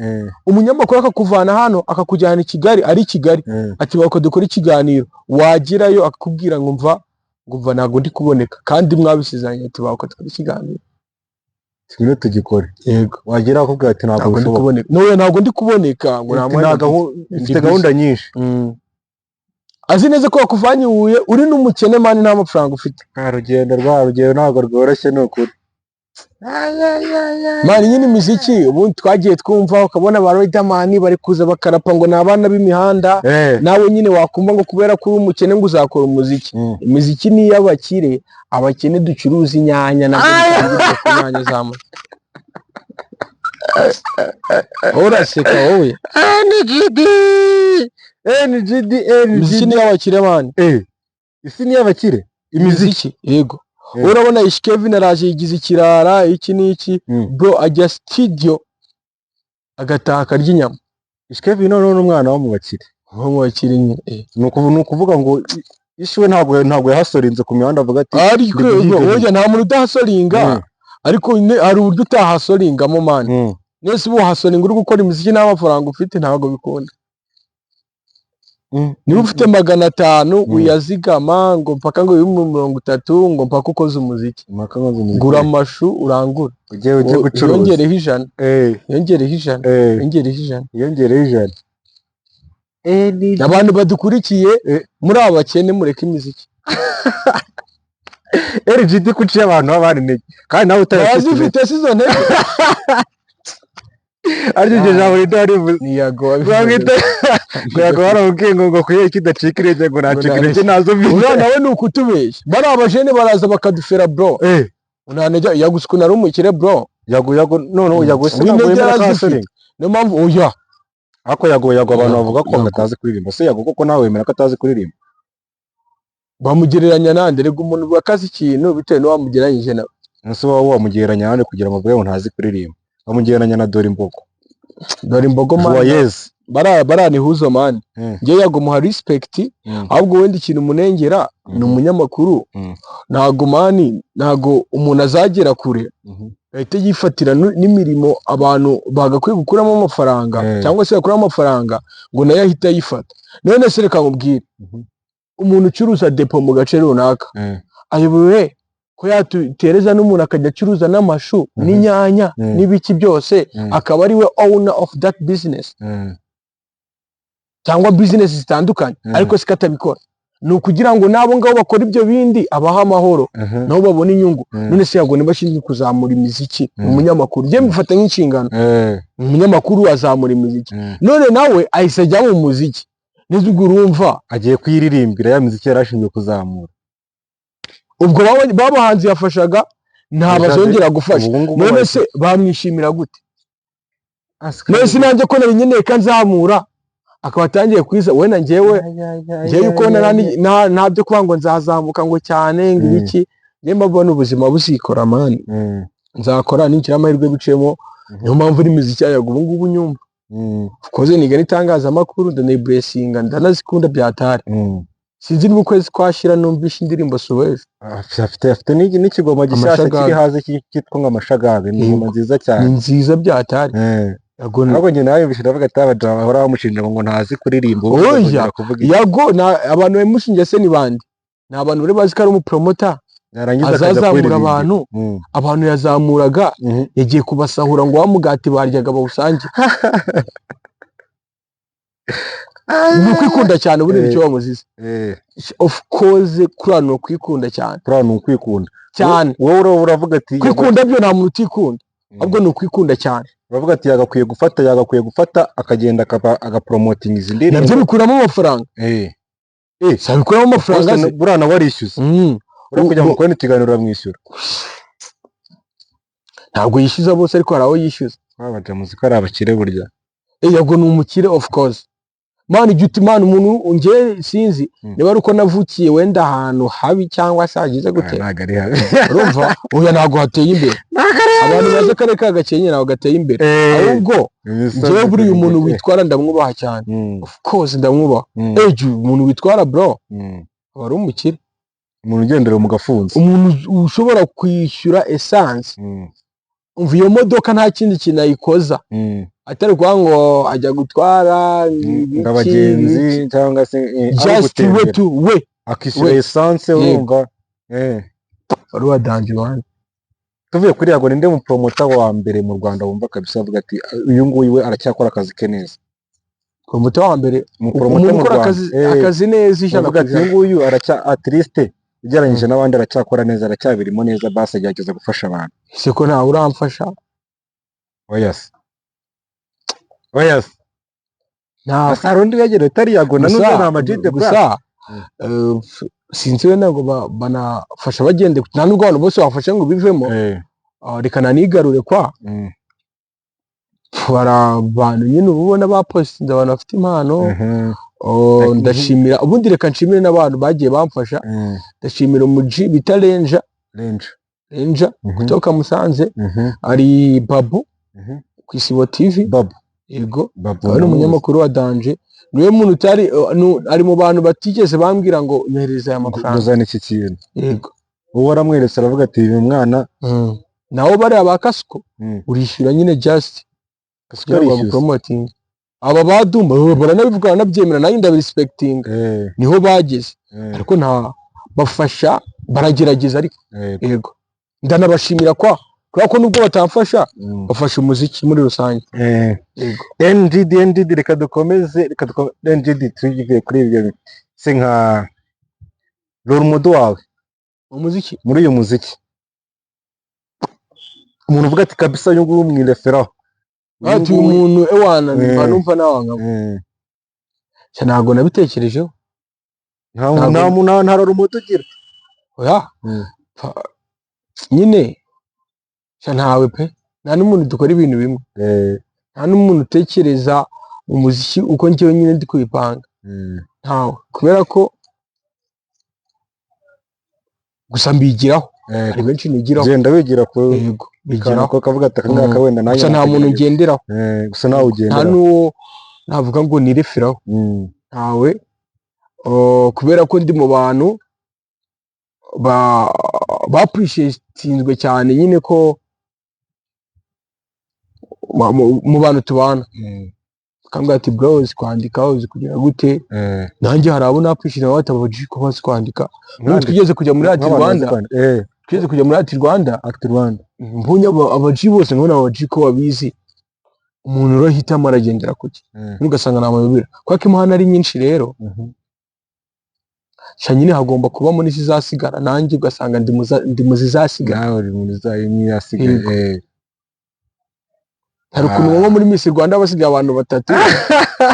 umunyamakuru akakuvana hano akakujyana i Kigali, ari Kigali ati bako dukora ikiganiro, wagirayo akakubwira ngo mva ntago ndi kuboneka, kandi mwabisizanye ati bako dukora ikiganiro kimwe tugikore. Yego, wagera akubwira ati ntago ndi kuboneka, no ntago ndi kuboneka, ngo ntago mfite gahunda nyinshi. Azi neza ko wakuvanye Huye uri n'umukene mani nta mafaranga ufite. Rugendo ntago rworoshye n'ukuri mani. Nyine imiziki ubundi twagiye twumva ukabona ba Riderman bari kuza bakarapa ngo ni abana b'imihanda, nawe nyine wakumva ngo kubera ko uri umukene ngo uzakora umuziki. Imiziki ni iy'abakire, abakene ducuruza inyanya na inyanya zamu. Uraseka wowe. NGD imiziki ni y'abakire mani. Isi ni y'abakire imiziki. Yego, urabona Ish Kevin araje yigize ikirara iki n'iki bro, ajya studio agataha akarya inyama. Ish Kevin none n'umwana wo mu bakire, ni ukuvuga ngo ishiwe ntabwo yahasorinze ku mihanda avuga ati ariko oya nta muntu udahasoringa, ariko hari uburyo utahasoringamo mani. Nese ubu hasoringa uri gukora imiziki nta mafaranga ufite ntabwo bikunda. Niba ufite 500 uyazigama ngo mpaka ngo 30 ngo mpaka ukoze umuziki, gura amashu urangura, ujye gucuruza, yongereho ijana, abantu badukurikiye muri abakene mureke imiziki. LGD kuciye abantu babana intege kandi nawe utazifite sizo ntege. Aryo jambo ridari niyago baramubwiye ngo kuye kidacika irenge ngo nacika irenge nazo bize. Nawe ni ukutubeshya, bari abajene baraza bakadufera bro. Unanejya yagusuku nari umukire bro. Yago none yaguse ntabwo yemera kasoringa. Niyo mpamvu oya. Ako yago abantu bavuga ko ngatazi kuririmba. Se yago koko nawe wemera ko atazi kuririmba. Bamugereranya nande, rega umuntu bakazi ikintu bitewe no wamugeranyije nawe. Nse wowe wamugereranya nande kugira ngo avuge ngo ntazi kuririmba. Bamugereranya na Dore Imbogo man. Yes. Barani huzo man. Ngiye yago muha respect, ahubwo wenda ikintu munengera ni umunyamakuru. Ntago mani, ntago umuntu azagera kure ahita yifatira n'imirimo abantu bagakwiye gukuramo amafaranga cyangwa se yakuramo amafaranga ngo nayo ahita yifata. None se reka nkubwire, umuntu ucuruza depo mu gace runaka ayoboye ko yatereza n'umuntu akajya acuruza n'amashu n'inyanya n'ibiki byose, akaba ari we owner of that business cyangwa business zitandukanye, ariko sikatabikora. Ni ukugira ngo nabo ngabo bakora ibyo bindi abaha amahoro nabo babona inyungu. None se yago nibashinzwe kuzamura imiziki, umunyamakuru je mbifata nk'inshingano. Umunyamakuru azamura imiziki, none nawe ahise ajya mu muziki, neze ubwo urumva agiye kwiririmbira ya miziki yarashinzwe kuzamura. Ubwo babahanzi yafashaga nta bazongera gufasha. None se bamwishimira gute? None se nanjye ko nari nkeneye kanzamura akaba atangiye kwiza wena njyewe yuko ntabyo kuba ngo nzazamuka ngo cyane ngiki, njye mbabona ubuzima buzikora mani. Nzakora ninjira amahirwe bicemo, niyo mpamvu iri miziki yago ubu ngubu nyumva. Koze niga n'itangazamakuru ndanayiburesinga ndanazikunda byatari. Sinzi niba ukwezi kwashira numvisha indirimbo Suwezi. Afite n'ikigoma gishyashya kiri haze cyitwa ngo Amashagaga, ni ingoma nziza cyane. Ni nziza byatari. Ntabwo njye nawe bishira bavuga ati abajama bahora bamushinja ngo ntazi kuririmba. Oya yago abantu bamushinja se ni bandi? Ni abantu bari bazi ko ari umupromota azazamura abantu yazamuraga yagiye kubasahura ngo wamugati baryaga bawusange. Ni ukwikunda cyane ubundi nicyo bamuzize. Of course kurana no kwikunda cyane. Kurana no kwikunda cyane. Wowe uravuga ati kwikunda byo nta muntu utikunda, ahubwo ni ukwikunda cyane. Uravuga ati yagakwiye gufata akagenda agapromoting izi ndirimbo. Nabyo bikuramo amafaranga. Sabikuramo amafaranga burana warishyuza. Urakujya mu kwene tiganiro uramwishyura. Ntabwo yishyuza bose ariko haraho yishyuza. Babaje muzika ari abakire burya. Yago ni umukire of course. man igiti man umuntu nge sinzi niba ari uko navukiye wenda ahantu habi cyangwa se hagize gute nagari habi urumva oya nago hateye imbere abantu baje kare ka gakenye nago gateye imbere ahubwo ngewe buri umuntu witwara ndamwubaha cyane of course ndamwubaha umuntu witwara bro wari umukire umuntu ugendera mu gafunzo umuntu ushobora kwishyura essence umva iyo modoka nta kindi kintu ayikoza atari kwa ngo ajya gutwara abagenzi cyangwa se just we akishyura essence urumva wari wadanje wana tuvuye kuri yago ninde mu promoter wa mbere mu Rwanda wumva kabisa avuga ati uyu nguyu we aracyakora akazi ke neza promoter wa mbere mu promoter mu Rwanda akazi neza ijana ati uyu nguyu aracya at least ugereranyije n'abandi aracyakora neza aracyabirimo neza basi agerageza gufasha abantu ese ko ntawe uramfasha oyas nta sarundi yagera utari yago na none na majide gusa sinzi we ntabwo banafasha bagende nta nubwo abantu bose bafashe ngo bivemo reka nanigarure kwa hari abantu nyine ubona bapositinze abantu bafite impano ndashimira ubundi reka nshimire n'abantu bagiye bamfasha ndashimira umuji bita Renja kutoka Musanze ari Babu ku Isibo TV yego ari umunyamakuru wa Danje niwe muntu utari ari mu bantu batigeze bambwira ngo nyohereza aya mafaranga uzana iki kintu yego uwo waramweretse aravuga ati uyu mwana nawo bari abakasuko urishyura nyine just kugira ngo promoting aba badumba baranabivuga banabyemera nayo ndabirespecting niho bageze ariko nta bafasha baragerageza ariko yego ndanabashimira kubera ko nubwo batamfasha bafasha umuziki muri rusange yego NGD reka dukomeze NGD tugiye kuri ibyo se nka role model wawe umuziki muri uyu muziki umuntu uvuga ati kabisa uyu nguyu mwireferaho ati umuntu ewana numva nawanga ntabwo nabitekerejeho nta role model ugira oya nyine ntawe pe nta n'umuntu dukora ibintu bimwe nta n'umuntu utekereza umuziki uko njyewe nyine ndi kubipanga ntawe kubera ko gusa mbigiraho hari benshi nigiraho genda wigira ko yego bigiraho ko kavuga ati akangaka wenda nanjye gusa nta muntu ngenderaho gusa nawe ugendera nta n'uwo navuga ngo nireferaho ntawe kubera ko ndi mu bantu baappreciatinzwe cyane nyine ko mu bantu tubana kambwira ati bro uzi kwandika uzi kugira gute nanjye hari abo nappreciate batabaji ko bazi kwandika twigeze kujya muri Ati Rwanda mbonye abaji bose nkubona abaji ko babizi umuntu urahitamo aragendera kuki ntugasanga nta mayobera kubera ko imihanda ari nyinshi rero nyine hagomba kubamo n'izizasigara nanjye ugasanga ndi mu zizasigara nawe uri mu zizasigara hari ukuntu nko muri Miss Rwanda basigaye abantu batatu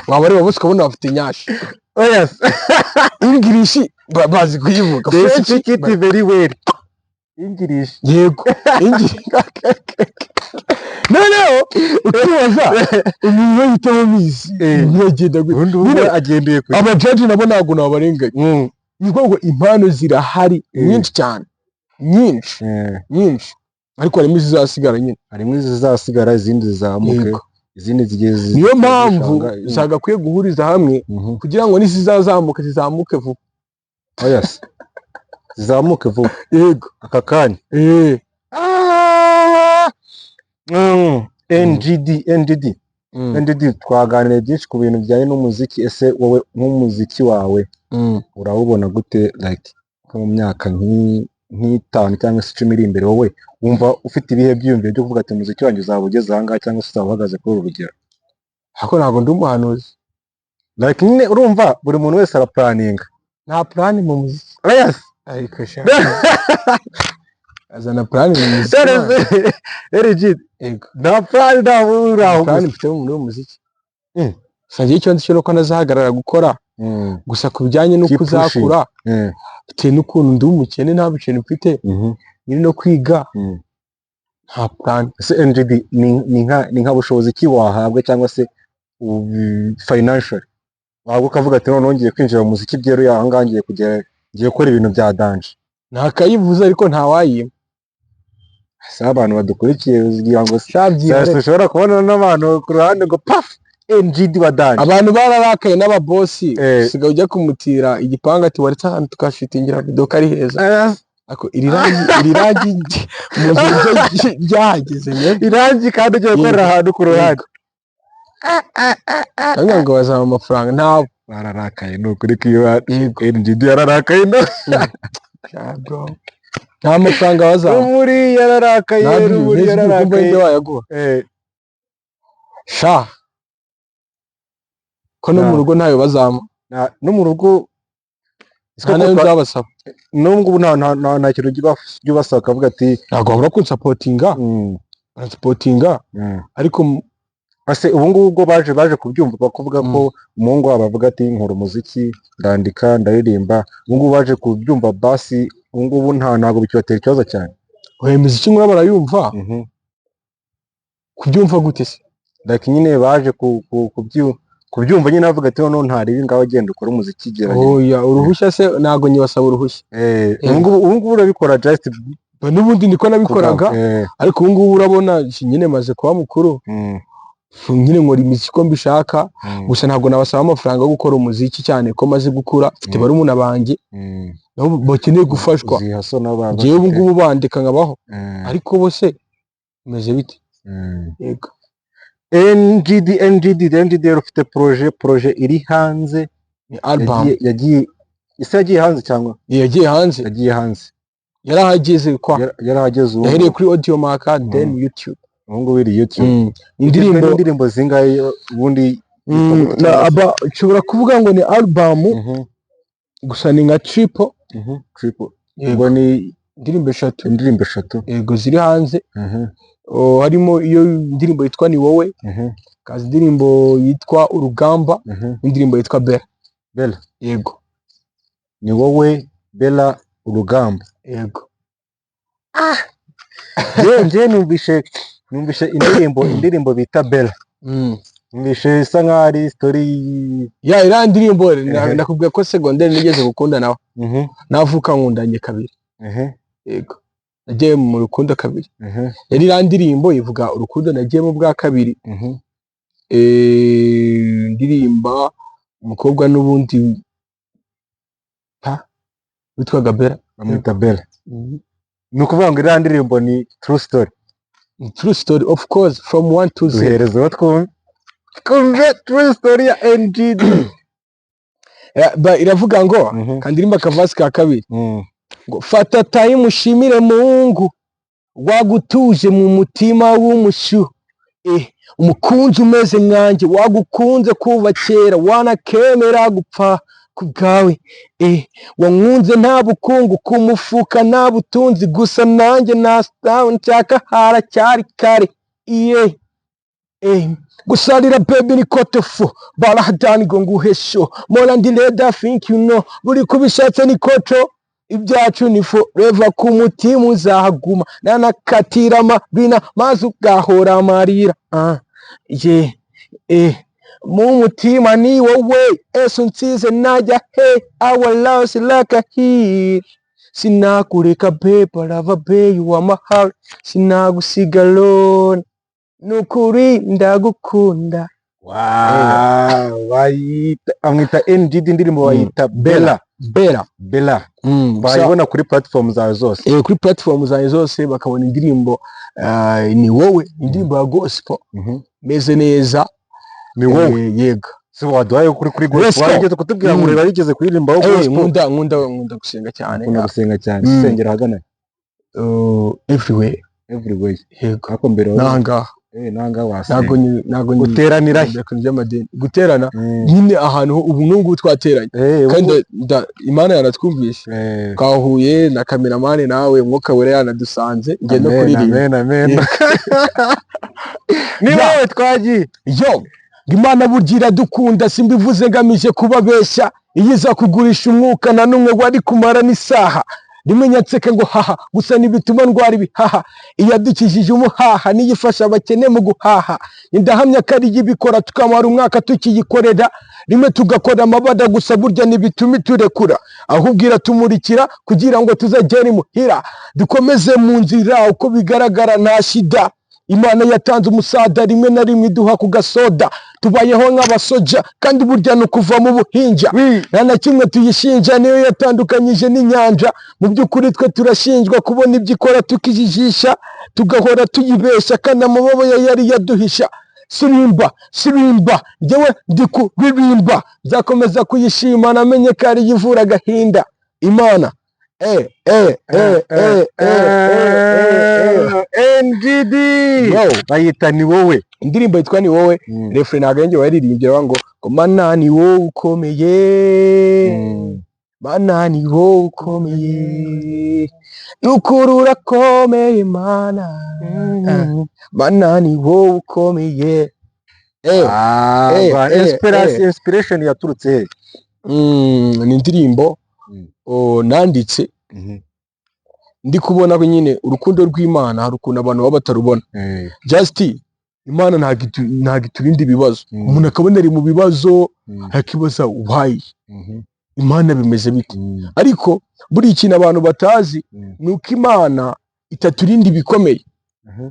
wabareba bose ukabona bafite nyashi English bazi kuyivuga they speak it very well English yego noneho ukibaza umuntu yitamo Miss yagenda gute agendeye kuri abajaji nabo ntabwo nabarenganya ngo impano zirahari nyinshi cyane nyinshi ariko harimo izizasigara nyine harimo izizasigara izindi zizamuke izindi zigeze niyo mpamvu zagakwiye guhuriza hamwe kugira ngo n'izizazamuke zizamuke vuba zizamuke vuba yego aka kanya NGD twaganiriye byinshi ku bintu bijyanye n'umuziki ese wowe nk'umuziki wawe urawubona gute like mu myaka nk'itanu cyangwa se 10 iri imbere wowe wumva ufite ibihe byiyumviro byo kuvuga ati umuziki wanjye uzaba ugeze aha ngaha cyangwa se uzaba uhagaze kuri uru rugero ariko ntabwo ndi umuhanuzi like nyine urumva buri muntu wese araplaninga nta plan mu muziki ariko azana plan mu muziki nta plan uraho plan mfite mu muziki sangiye icyo ndi cyo ko nazahagarara gukora gusa ku bijyanye n'uko uzakura bitewe n'ukuntu ndi umukene nta biceri mfite nyiri no kwiga nta plan ese NGD ni nka bushobozi ki wahabwa cyangwa se financial ahubwo ukavuga ati none ngiye kwinjira mu muziki byeruye aha ngaha ngiye gukora ibintu bya danje. Ntakayivuze ariko ntawayima. Si abantu badukurikiye ugira ngo ushobora kubona n'abantu ku ruhande ngo paf NGD wa danje. Abantu bararakaye n'ababosi sigaye ujya kumutira igipanga ati waretse ahantu tukashitingira video kari heza. Ako iri rangi mu nzu ryahageze irangi kandi ugiye gukorera ahantu ku ruhande. Cyangwa ngo bazama amafaranga ntabwo bararakaye ni ukuri ko iyo NGD yararakaye no. Nta mafaranga bazama. Muri yararakaye muri yararakaye. Sha ko no mu rugo ntayo bazama. No mu rugo nayo nzabasaba. Nubwo nta kintu byubasaba kavuga ati ntabwo babura kunsapotinga. Supportinga ariko ase ubu ngubu baje kubyumva bakuvuga ko umuhungu wabo avuga ati nkora umuziki ndandika ndaririmba. Ubu ngubu baje kubyumva basi ubu ngubu ntabwo bikibatera ikibazo cyane. Imiziki nkora barayumva. Kubyumva gute se? Like nyine baje kubyumva nyine avuga ati none ntaribi ngaho agenda ukora umuziki gerageza. Oya uruhushya se ntago nyibasaba uruhushya. Ubu ngubu urabikora just n'ubundi niko nabikoraga ariko ubu ngubu urabona nyine maze kuba mukuru. Nyine nkora imiziki ko mbishaka gusa ntabwo nabasaba amafaranga yo gukora umuziki cyane ko maze gukura mfite barumuna banjye nabo bakeneye gufashwa. Jewe ubu ngubu bandika nkabaho ariko bose meze bite? Yego NGD ufite projet iri hanze ni album yagiye hanze cyangwa yagiye hanze yarahageze kwa yarahageze ubu yahereye kuri Audiomack then YouTube. Ubu ngubu iri YouTube. Indirimbo zingahe ubundi nshobora kuvuga ngo ni album gusa ni nka triple. Ngo ni indirimbo eshatu yego ziri hanze. Harimo iyo indirimbo yitwa Ni Wowe, kazi indirimbo yitwa Urugamba, indirimbo yitwa Bella. Yego Ni Wowe, Bella, Urugamba. Yego nje numvishe indirimbo bita Bella. Numvishe isa nkaho ari story ya iriya ndirimbo. Nakubwiye ko secondaire nigeze gukunda nawe. Navuka nkundanye kabiri. Yego nagiye mu rukundo kabiri. Yari iriya ndirimbo ivuga urukundo nagiyemo bwa kabiri. Ndirimba umukobwa n'ubundi witwaga Bella. Bamwita Bella. Ni ukuvuga ngo iriya ndirimbo ni true story. True story of course from 1 to 0. Duhereza twumve true story ya NGD. Iravuga ngo kandirimba kavasi ka kabiri ngo fata time ushimire Mungu wagutuje mu mutima w'umushu. Umukunzi umeze nkanjye wagukunze kuva kera wanakemera gupfa kubwawe. Wankunze nta bukungu ku mufuka nta butunzi gusa nanjye nastawe nshaka haracyari kare. Gusarira baby ni kotofu barahadani ngo nguhesho more and later think you know buri kubishatse ni koto ibyacu ni forever ku mutima uzahaguma nanakatira amabina maze ugahora amarira. Mu mutima ni wowe eso nsize najya our loves like a heat. Sinakureka babe lava babe you are my heart sinagusiga alone nukuri ndagukunda. Amwita NGD indirimbo bayita Bella. Bayibona kuri platform zawe zose. Kuri platform zawe zose bakabona indirimbo Ni Wowe, indirimbo ya gospel meze neza. Ni Wowe yego si waduhaye kuri gospel warigeze kutubwira ngo barigeze kuririmba aho gospel. Nkunda gusenga cyane. Nkunda gusenga cyane. Sengera hagana everywhere. Yego ako mbere nanga wasenga nago guteranira guterana nyine ahantu ubu n'ubwo twateranye kandi Imana yaratwumvishe twahuye na cameraman nawe Mwuka Wera yanadusanze ngendo kuririmba. Amen. Ni wowe twagiye Imana burgira dukunda simbivuze ngamije kubabeshya iyiza kugurisha umwuka na numwe wari kumara n'isaha rimenyatseke ngo haha gusa nibituma ndwara ibihaha iyadukijije umuhaha niyifasha abakene mu guhaha indahamya kari yibikora tukamara umwaka tukiyikorera rimwe tugakora amabada gusa burya ntibituma turekura, ahubwo iratumurikira kugira ngo tuzagere imuhira, dukomeze mu nzira uko bigaragara nta shida. Imana yatanze umusada rimwe na rimwe iduha ku gasoda, tubayeho nk'abasoja kandi burya ni ukuva mu buhinja, nta na kimwe tuyishinja, niyo yatandukanyije n'inyanja. Mu by'ukuri twe turashinjwa kubona ibyo ikora tukijijisha, tugahora tuyibeshya kandi amababa yari yaduhisha. Sirimba njyewe ndi kuririmba, nzakomeza kuyishima, namenye ko ari ivura agahinda. Imana NGD bayita Ni Wowe, indirimbo yitwa Ni Wowe. Refrain ntabwo yanjye waririmbye ngo Mana ni wowe ukomeye, Mana ni wowe ukomeye, n'ukuri urakomeye Mana, Mana ni wowe ukomeye. Inspiration yaturutse he? Ni indirimbo nanditse ndi kubona ko nyine urukundo rw'Imana hari ukuntu abantu baba batarubona. Just Imana ntabwo iturinda ibibazo, umuntu akabona ari mu bibazo akibaza why Imana bimeze bite, ariko buri ikintu abantu batazi ni uko Imana itaturinda ibikomeye.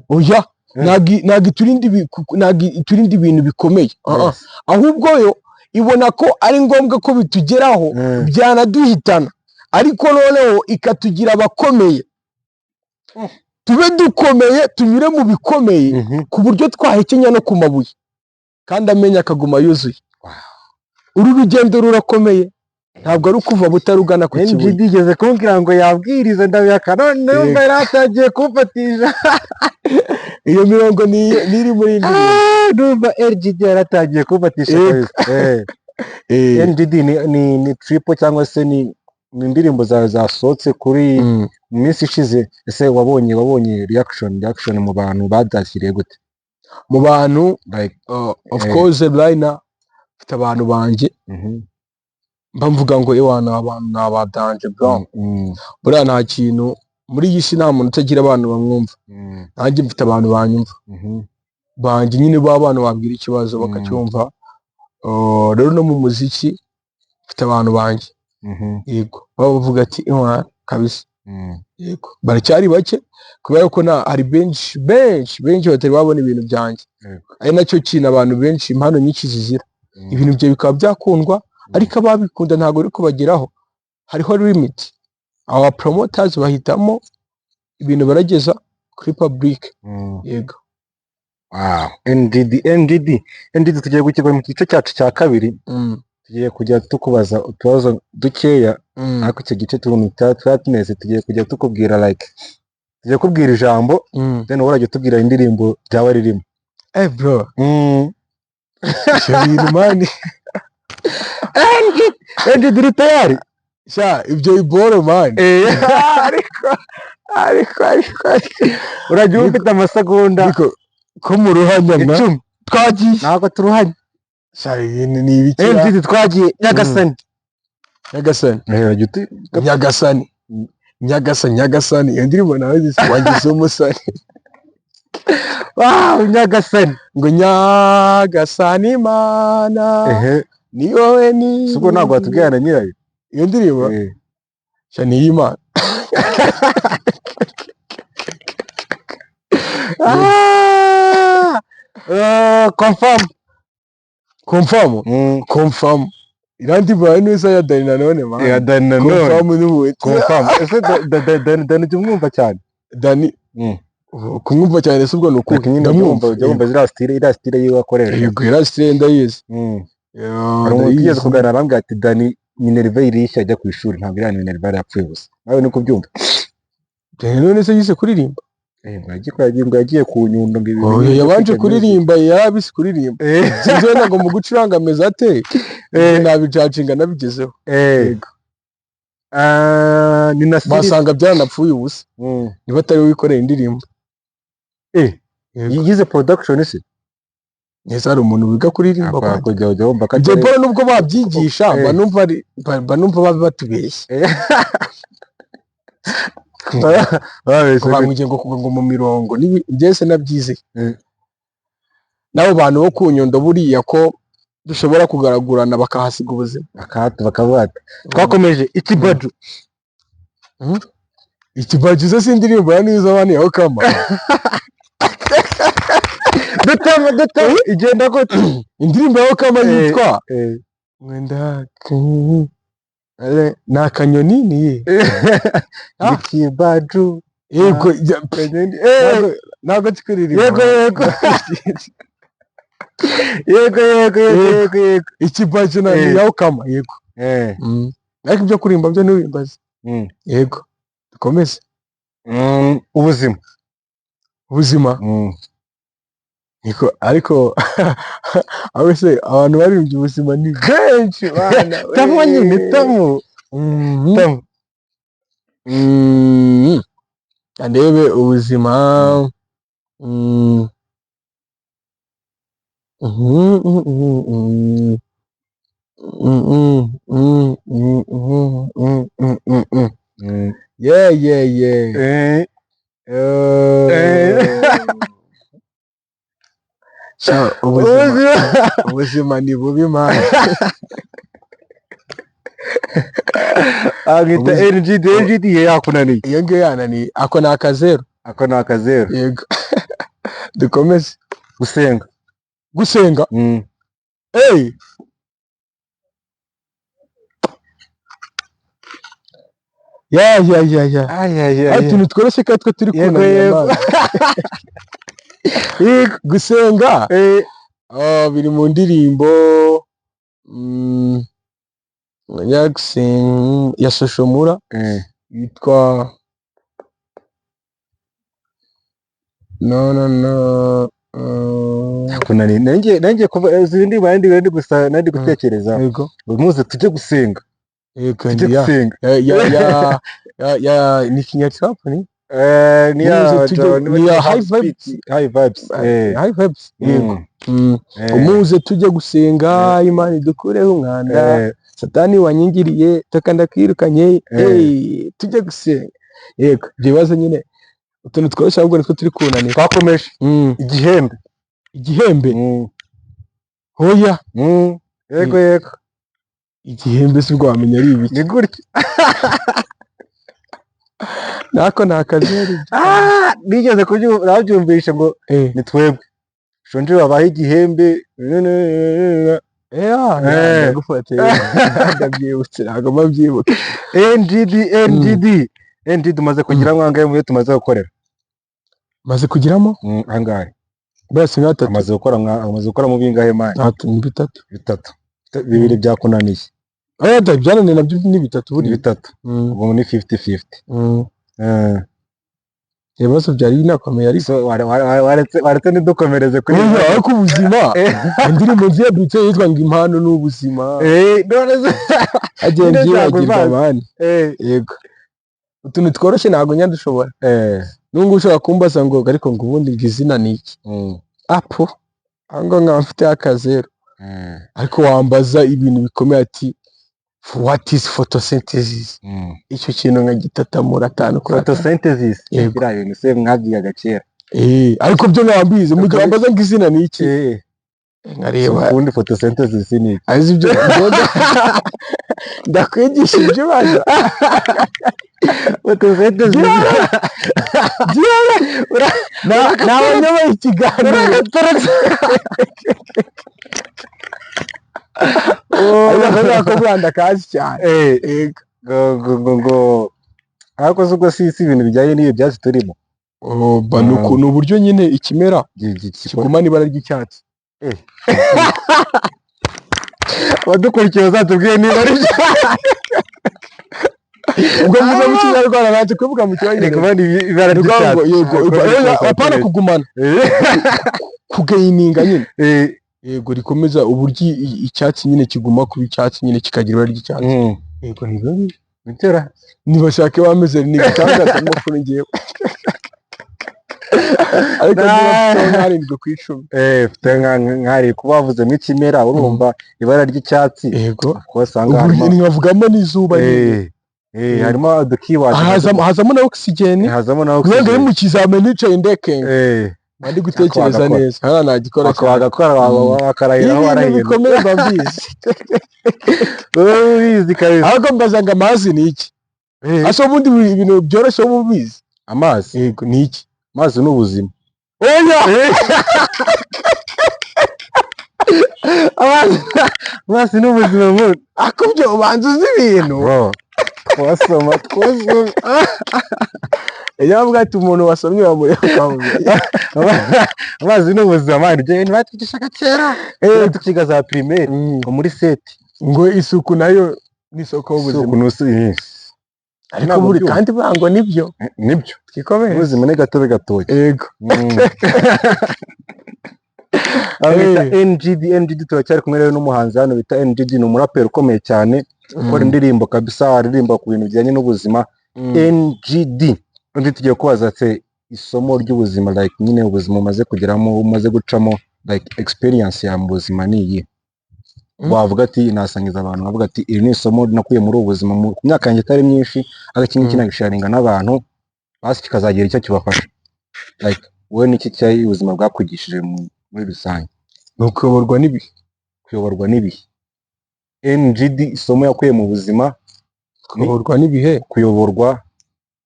Oya, ntabwo iturinda ibintu bikomeye, ahubwo yo ibona ko ari ngombwa ko bitugeraho byanaduhitana, ariko noneho ikatugira abakomeye, tube dukomeye, tunyure mu bikomeye ku buryo twahekenya no ku mabuye kandi amenya akaguma yuzuye. Uru rugendo rurakomeye, ntabwo ari ukuva butarugana ku kibuye. Ndigeze kumbwira ngo yabwiriza ndabiyaka, none numva yaratangiye kumfatisha. Iyo mirongo niri muri indirimbo, numva RGD yaratangiye kumfatisha. NGD ni triple cyangwa se ni indirimbo zasohotse kuri mu minsi ishize. Ese wabonye reaction mu bantu badashyiriye gute? Mu bantu of course Blina mfite abantu banje mvuga ngo ewana abantu nabadanje bro. Buriya nta kintu muri iyi si nta muntu utagira abantu bamwumva, nanjye mfite abantu banyumva banje nyine b'abantu babwira ikibazo bakacyumva. Rero no mu muziki mfite abantu banje, yego baba bavuga ati ewana kabisa, yego baracyari bake kubera ko hari benshi batari babona ibintu byanjye, ari nacyo kintu abantu benshi impano nyinshi zizira. Ibintu bye bikaba byakundwa ariko ababikunda ntabwo ari kubageraho, hariho limit. Aba promoters bahitamo ibintu barageza kuri public, yego. NGD tugiye gukigwa mu gice cyacu cya kabiri, tugiye kujya tukubaza utubazo dukeya, ariko icyo gice tunatuneze tugiye kujya tukubwira tugiye kubwira ijambo, then urajya tubwira indirimbo byawe ririmo. Bro, ibintu mani NGD uri tayari? Ibyo iboro mani. Ariko urajya ufite amasegonda ko mu ruhanya 10 twagiye, ntabwo turuhanya. Ibintu ni ibiki? NGD twagiye Nyagasani. Nyagasani iyo ndirimbo nawe ziswangiza umusani. Nyagasani ngo Nyagasani Mana ni wowe ni suko ntabwo watubwira na nyirayo iyo ndirimbo ni iy'Imana. Confirm irandi baye neza ya Dani nanone man. Ya Dani nanone. Confirm. Ese Dani jumwumva cyane. Dani kumwumva cyane se ubwo nuko ndamwumva zira style yiwe akorera. Yego ira style ndayizi. Hari umugeze kuganira bambwira ati Dani Minerva irishya ajya ku ishuri, ntabwo irani Minerva yapfuye gusa. Nawe niko byumva. Dani none se yise kuririmba. Yagiye ku Nyundo ngo ibintu yabanje kuririmba, yarabise kuririmba. Sinzona ngo mu gucuranga meza ate nabijacinga nabigezeho. Yego. Ni nasiri basanga byanapfuye ubusa, niba atari wikoreye indirimbo. Yigize production se neza, ari umuntu wiga kuririmba kwa kujya wumva Jebora nubwo babyigisha banumva batubeshye. Bamwije ngo mu mirongo byese nabyize. Nabo bantu bo ku Nyundo buriya ko dushobora kugaragurana bakahasiga ubuzima bakavuga ati twakomeje ikibaju. Ikibaju zo si indirimbo ya Nizo Mani ya Okama. Dutama igenda gute indirimbo ya Okama yitwa Mwenda ni akanyoni niye ikibaju. Yego ntabwo kikuririmba. Yego ikibaju na ya Okama. Yego ariko ibyo kurimba byo ntiwimbaze. Yego dukomeze. Ubuzima niko ariko abese abantu baririmbye ubuzima ni kenshi bana. Tamu nyine tamu. Andebe ubuzima. Yeah. Ubuzima ni bubi man. Agita NGD yakunaniye. Iyo ngiyo yananiye. Ako ni akazeru. Yego. Dukomeze. Gusenga. Ati nitworoshye ko twe turi kunaniye. Gusenga biri mu ndirimbo ya Soshomura yitwa no kunani nanjye kuva izindi bandi gusa nandi gutekereza muze tujye gusenga. Ya ni Kinyarwanda ni high vibes. Umuze tujye gusenga Imana idukureho umwanda Satani wanyingiriye takanda kwirukanye tujye gusenga. Yego byibazo nyine utuntu tworoshye ahubwo nitwo turi kunanira. Twakomeje igihembe. Hoya yego igihembe si rwamenya ari ibiki. Ni gutya nako nakazeri. Nigeze kubyumvisha ngo ni twebwe shonje babaye igihembe. Ndabyibutse ntabwo mabyibuka. NGD umaze kugira mwangaye mu byo tumaze gukorera. Maze kugiramo angahe basi nka 3 amaze gukora mu bingahe man? 3 bibiri byakunaniye. Byananiye nabyo ni 3 buri 3 ubwo ni 50-50. Ibibazo byari binakomeye ariko waretse nidukomereze kuri ariko ubuzima. Indirimbo nziye yitwa ngo impano n'ubuzima. None agenda yagirwa abandi. Yego utuntu tworoshye ntabwo nyadushobora. Nungu ushobora kumbaza ngo ariko ngo ubundi ngizina niki apo ango nkamfite akazeru. Ariko wambaza ibintu bikomeye ati what is photosynthesis? Icyo kintu nkagitatamura 5 kuri photosynthesis. Bira ibintu se mwabyiga kera. Ariko byo mwambize mu gihe wambaza ngizina niki nkareba ubundi photosynthesis ni iki. Azi ibyo ndakwigisha ibyo baza. Photosynthesis nawe nyoboye ikiganiro. Ariko Rwanda kazi cyane. Ariko zuko si ibintu bijyanye n'iyo byatsi turimo. Banuko ni uburyo nyine ikimera kigumana ibara ry'icyatsi. Wadukurikiye zatubwiye niba ari ubwo muze mu Kinyarwanda nanze kuvuga mu Kinyarwanda kubana ibara ry'icyatsi. Yego apana kugumana kugaininga nyine. Yego rikomeza uburyo icyatsi nyine kiguma kuba icyatsi nyine kikagira ibara ry'icyatsi. Yego nibabi bitera nibashake bameze ni gitangaza mo kuri ngiye. Ariko ntarindwe ku 10. nkari kubavuze mu kimera urumva ibara ry'icyatsi. Yego kwasanga nivugamo n'izuba nyine. Harimo dukiwaje hazamo na oxygen. Hazamo na oxygen mu kizameni nicaye ndekenge. bandi gutekereza neza hano nagikora wakarahiraho ibintu bikomeye mbabizi ubizi kabisa ahubwo mbaza ngo amazi ni iki ase ubundi ibintu byoroshye uba ubizi amazi yego ni iki amazi ni ubuzima oya amazi ni ubuzima bwo akubyo ubanza uzi ibintu twasoma iyo avuga ati umuntu wasomye bamureba ukamubwira amazi ni ubuzima mani ibyo bintu batwigishaga kera tukiga za primaire ngo muri seti ngo isuku nayo ni isoko y'ubuzima ariko buri kandi bango nibyo twikomere ubuzima ni gatobe gatoya yego bita NGD turacyari kumwe rero n'umuhanzi hano bita NGD ni umuraperi ukomeye cyane ukora indirimbo kabisa aririmba ku bintu bijyanye n'ubuzima NGD undi tugiye kubaza se isomo ry'ubuzima like nyine ubuzima umaze kugeramo umaze gucamo like experience ya mu buzima ni iyi wavuga ati nasangiza abantu bavuga ati iri ni isomo nakuye muri ubu buzima mu myaka yanjye itari myinshi agakinyi kinagisharinga n'abantu basi kikazagira icyo kibafasha like wowe niki cyayi ubuzima bwakwigishije muri rusange ni kuyoborwa n'ibihe NGD isomo yakuye mu buzima kuyoborwa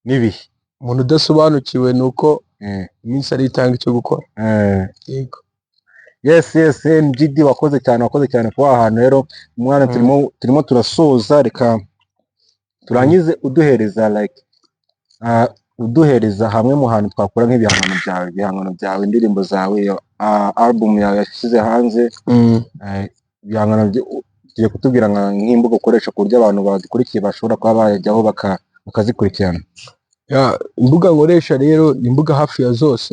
n'ibihe umuntu udasobanukiwe nuko iminsi ari itanga icyo gukora yego yes NGD wakoze cyane kuba ahantu rero umwana turimo turasoza reka turangize uduhereza hamwe mu hantu twakora nk'ibihangano byawe indirimbo zawe album yawe yashyize hanze ibihangano tugiye kutubwira nk'imbuga ukoresha ku buryo abantu badukurikiye bashobora kuba bajyaho bakazikurikirana imbuga nkoresha rero ni imbuga hafi ya zose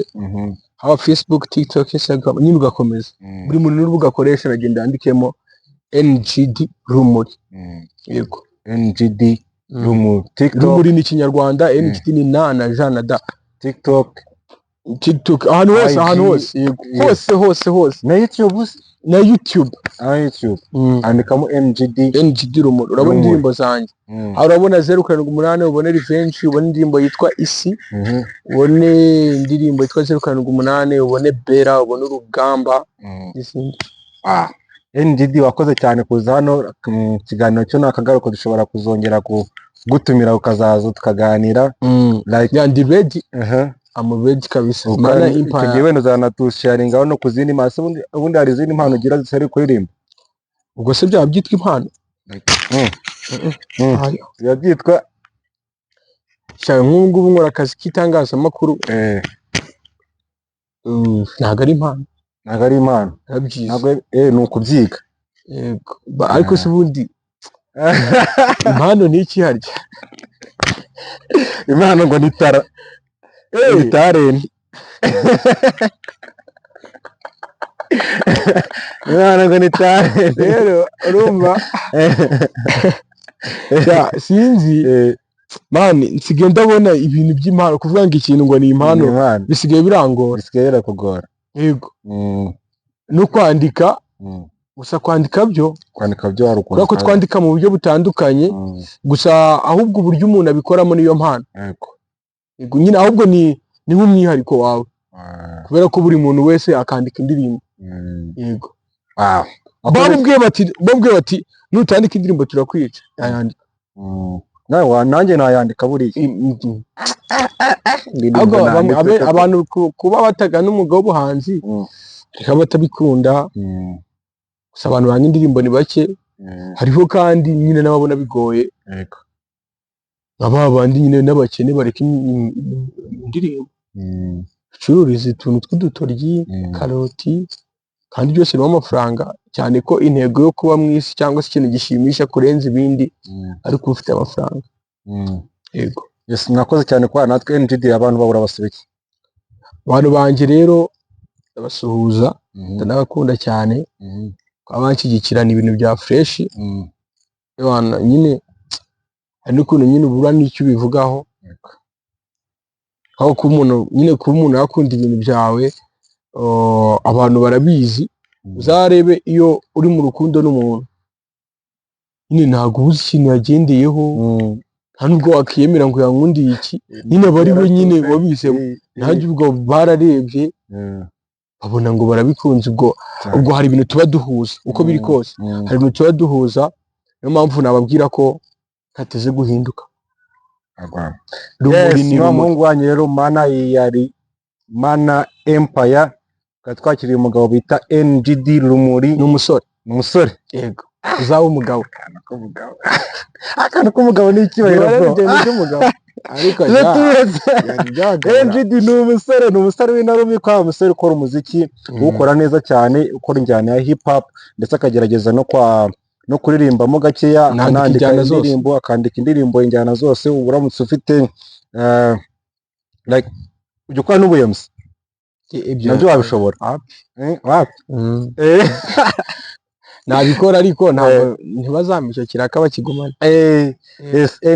haba Facebook, TikTok, Instagram nyine ugakomeza buri muntu n'urubuga akoresha aragenda yandikemo NGD Rumuri yego NGD Rumuri Rumuri ni Kinyarwanda NGD ni na Jean na da TikTok ahantu hose yego hose na YouTube andikamo NGD Rumuri urabona indirimbo zanjye urabona 078 ubone Revenge ubone indirimbo yitwa Isi ubone indirimbo yitwa 078 ubone Bera ubone Urugamba n'izindi NGD wakoze cyane kuza hano kiganiro cyo nakagaruka dushobora kuzongera gutumira ukazaza tukaganira like ndi ready I'm ready kabisa mana impano tugiye wenda zanatusharinga no kuzindi maso ubundi hari izindi impano ugira zisari kuririmba ubwo se bya byitwa impano yabyitwa cyane nk'ubu nkora akazi k'itangazamakuru ntago ari impano ntabwo ni ukubyiga yego ariko se ubundi impano ni iki harya impano ngo ni tara itareni impano ngo ni tareni rero urumva sinzi mani nsigaye ndabona ibintu by'impano kuvuga ngo ikintu ngo ni impano bisigaye birakugora yego no kwandika gusa kwandika byo hari ukuntu ko twandika mu buryo butandukanye gusa ahubwo uburyo umuntu abikoramo niyo mpano yego nyine ahubwo ni nk'umwihariko wawe kubera ko buri muntu wese akandika indirimbo yego bamubwiye bati nutandika indirimbo turakwica yayandika nanjye nayandika buriya abantu kuba batagana umwuga w'ubuhanzi reka batabikunda gusa abantu banga indirimbo ni bake hariho kandi nyine n'ababona bigoye aba bandi nyine n'abakene bareka indirimbo bacururiza utuntu tw'udutoryi karoti kandi byose birimo amafaranga cyane ko intego yo kuba mu isi cyangwa se ikintu gishimisha kurenza ibindi ariko ufite amafaranga yego mwakoze cyane kwa natwe NGD abantu babura basubiki abantu banjye rero abasuhuza ndanabakunda cyane abanshyigikirana ibintu bya fresh nyine hari n'ukuntu nyine ubura n'icyo ubivugaho aho kuba umuntu yakunda ibintu byawe abantu barabizi uzarebe iyo uri mu rukundo n'umuntu nyine ntabwo ubuze ikintu yagendeyeho nta nubwo wakiyemera ngo yankundiye iki nyine bari bo nyine wabisemo nanjye ubwo bararebye babona ngo barabikunze ubwo hari ibintu tuba duhuza uko biri kose hari ibintu tuba duhuza niyo mpamvu nababwira ko ntateze guhinduka. Yes, ni umuhungu wanyu rero Mana yari Mana Empire, twakiriye umugabo bita NGD Rumuri. Ni umusore yego uzaba umugabo. Akantu k'umugabo ni icyubahiro bro. Ariko NGD ni umusore w'intarumikwa, umusore ukora umuziki ukora neza cyane, ukora injyana ya hip hop ndetse akagerageza no kuririmbamo gakeya, akandika indirimbo injyana zose. Uramutse ufite like ujya ukora n'ubuyemzi nabyo wabishobora. nabikora ariko ntabwo ntibazamisha kiraka bakigumana.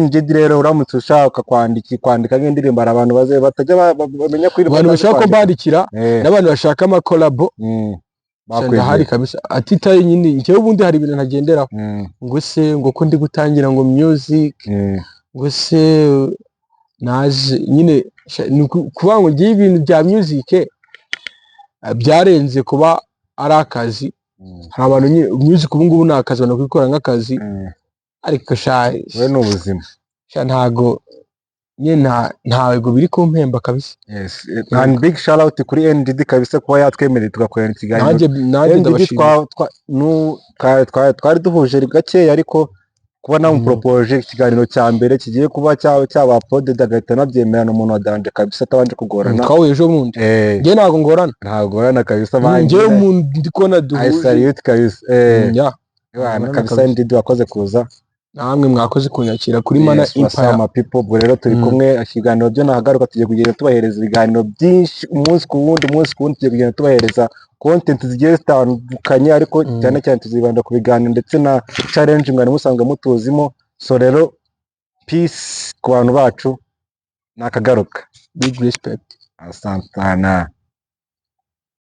NGD rero uramutse ushaka kwandika nk'indirimbo hari abantu batajya bamenya kuririmba, abantu bashaka ko bandikira n'abantu bashaka amakolabo ndahari kabisa. Atitaye nyine njyewe ubundi hari ibintu ntagenderaho ngo se ngo ko ndi gutangira ngo music ngo se naje nyine kuvuga ngo ngiye ibintu bya music byarenze kuba ari akazi. Hari abantu nyine music ubu ngubu ni akazi abantu kwikora nk'akazi ariko we ni ubuzima ntago nyine ntago biri kumpemba kabisa. Yes, and big shout out kuri NGD kabisa kuba yatwemereye tugakorana ikiganiro. Nanjye ndabashimira. Twari duhuje gakeya ariko kuba namupropose ikiganiro cya mbere kigiye kuba cyaba uploaded agahita nabyemera n'umuntu wa danje kabisa atabanje kugorana. Twahuye ejo bundi njye ntago ngorana kabisa. Njyewe umuntu ndi kubona duhuje. I salute kabisa. Kabisa NGD wakoze kuza. Namwe mwakoze kunyakira kuri Mana Empire people. Ubwo rero turi kumwe, ikiganiro byo nahagaruka tugiye kugenda tubahereza ibiganiro byinshi umunsi ku wundi tugiye kugenda tubahereza content zigiye zitandukanye, ariko cyane cyane tuzibanda ku biganiro ndetse na challenge mwari musanzwe mutuzimo. So rero peace ku bantu bacu, nakagaruka. Big respect. Asante sana.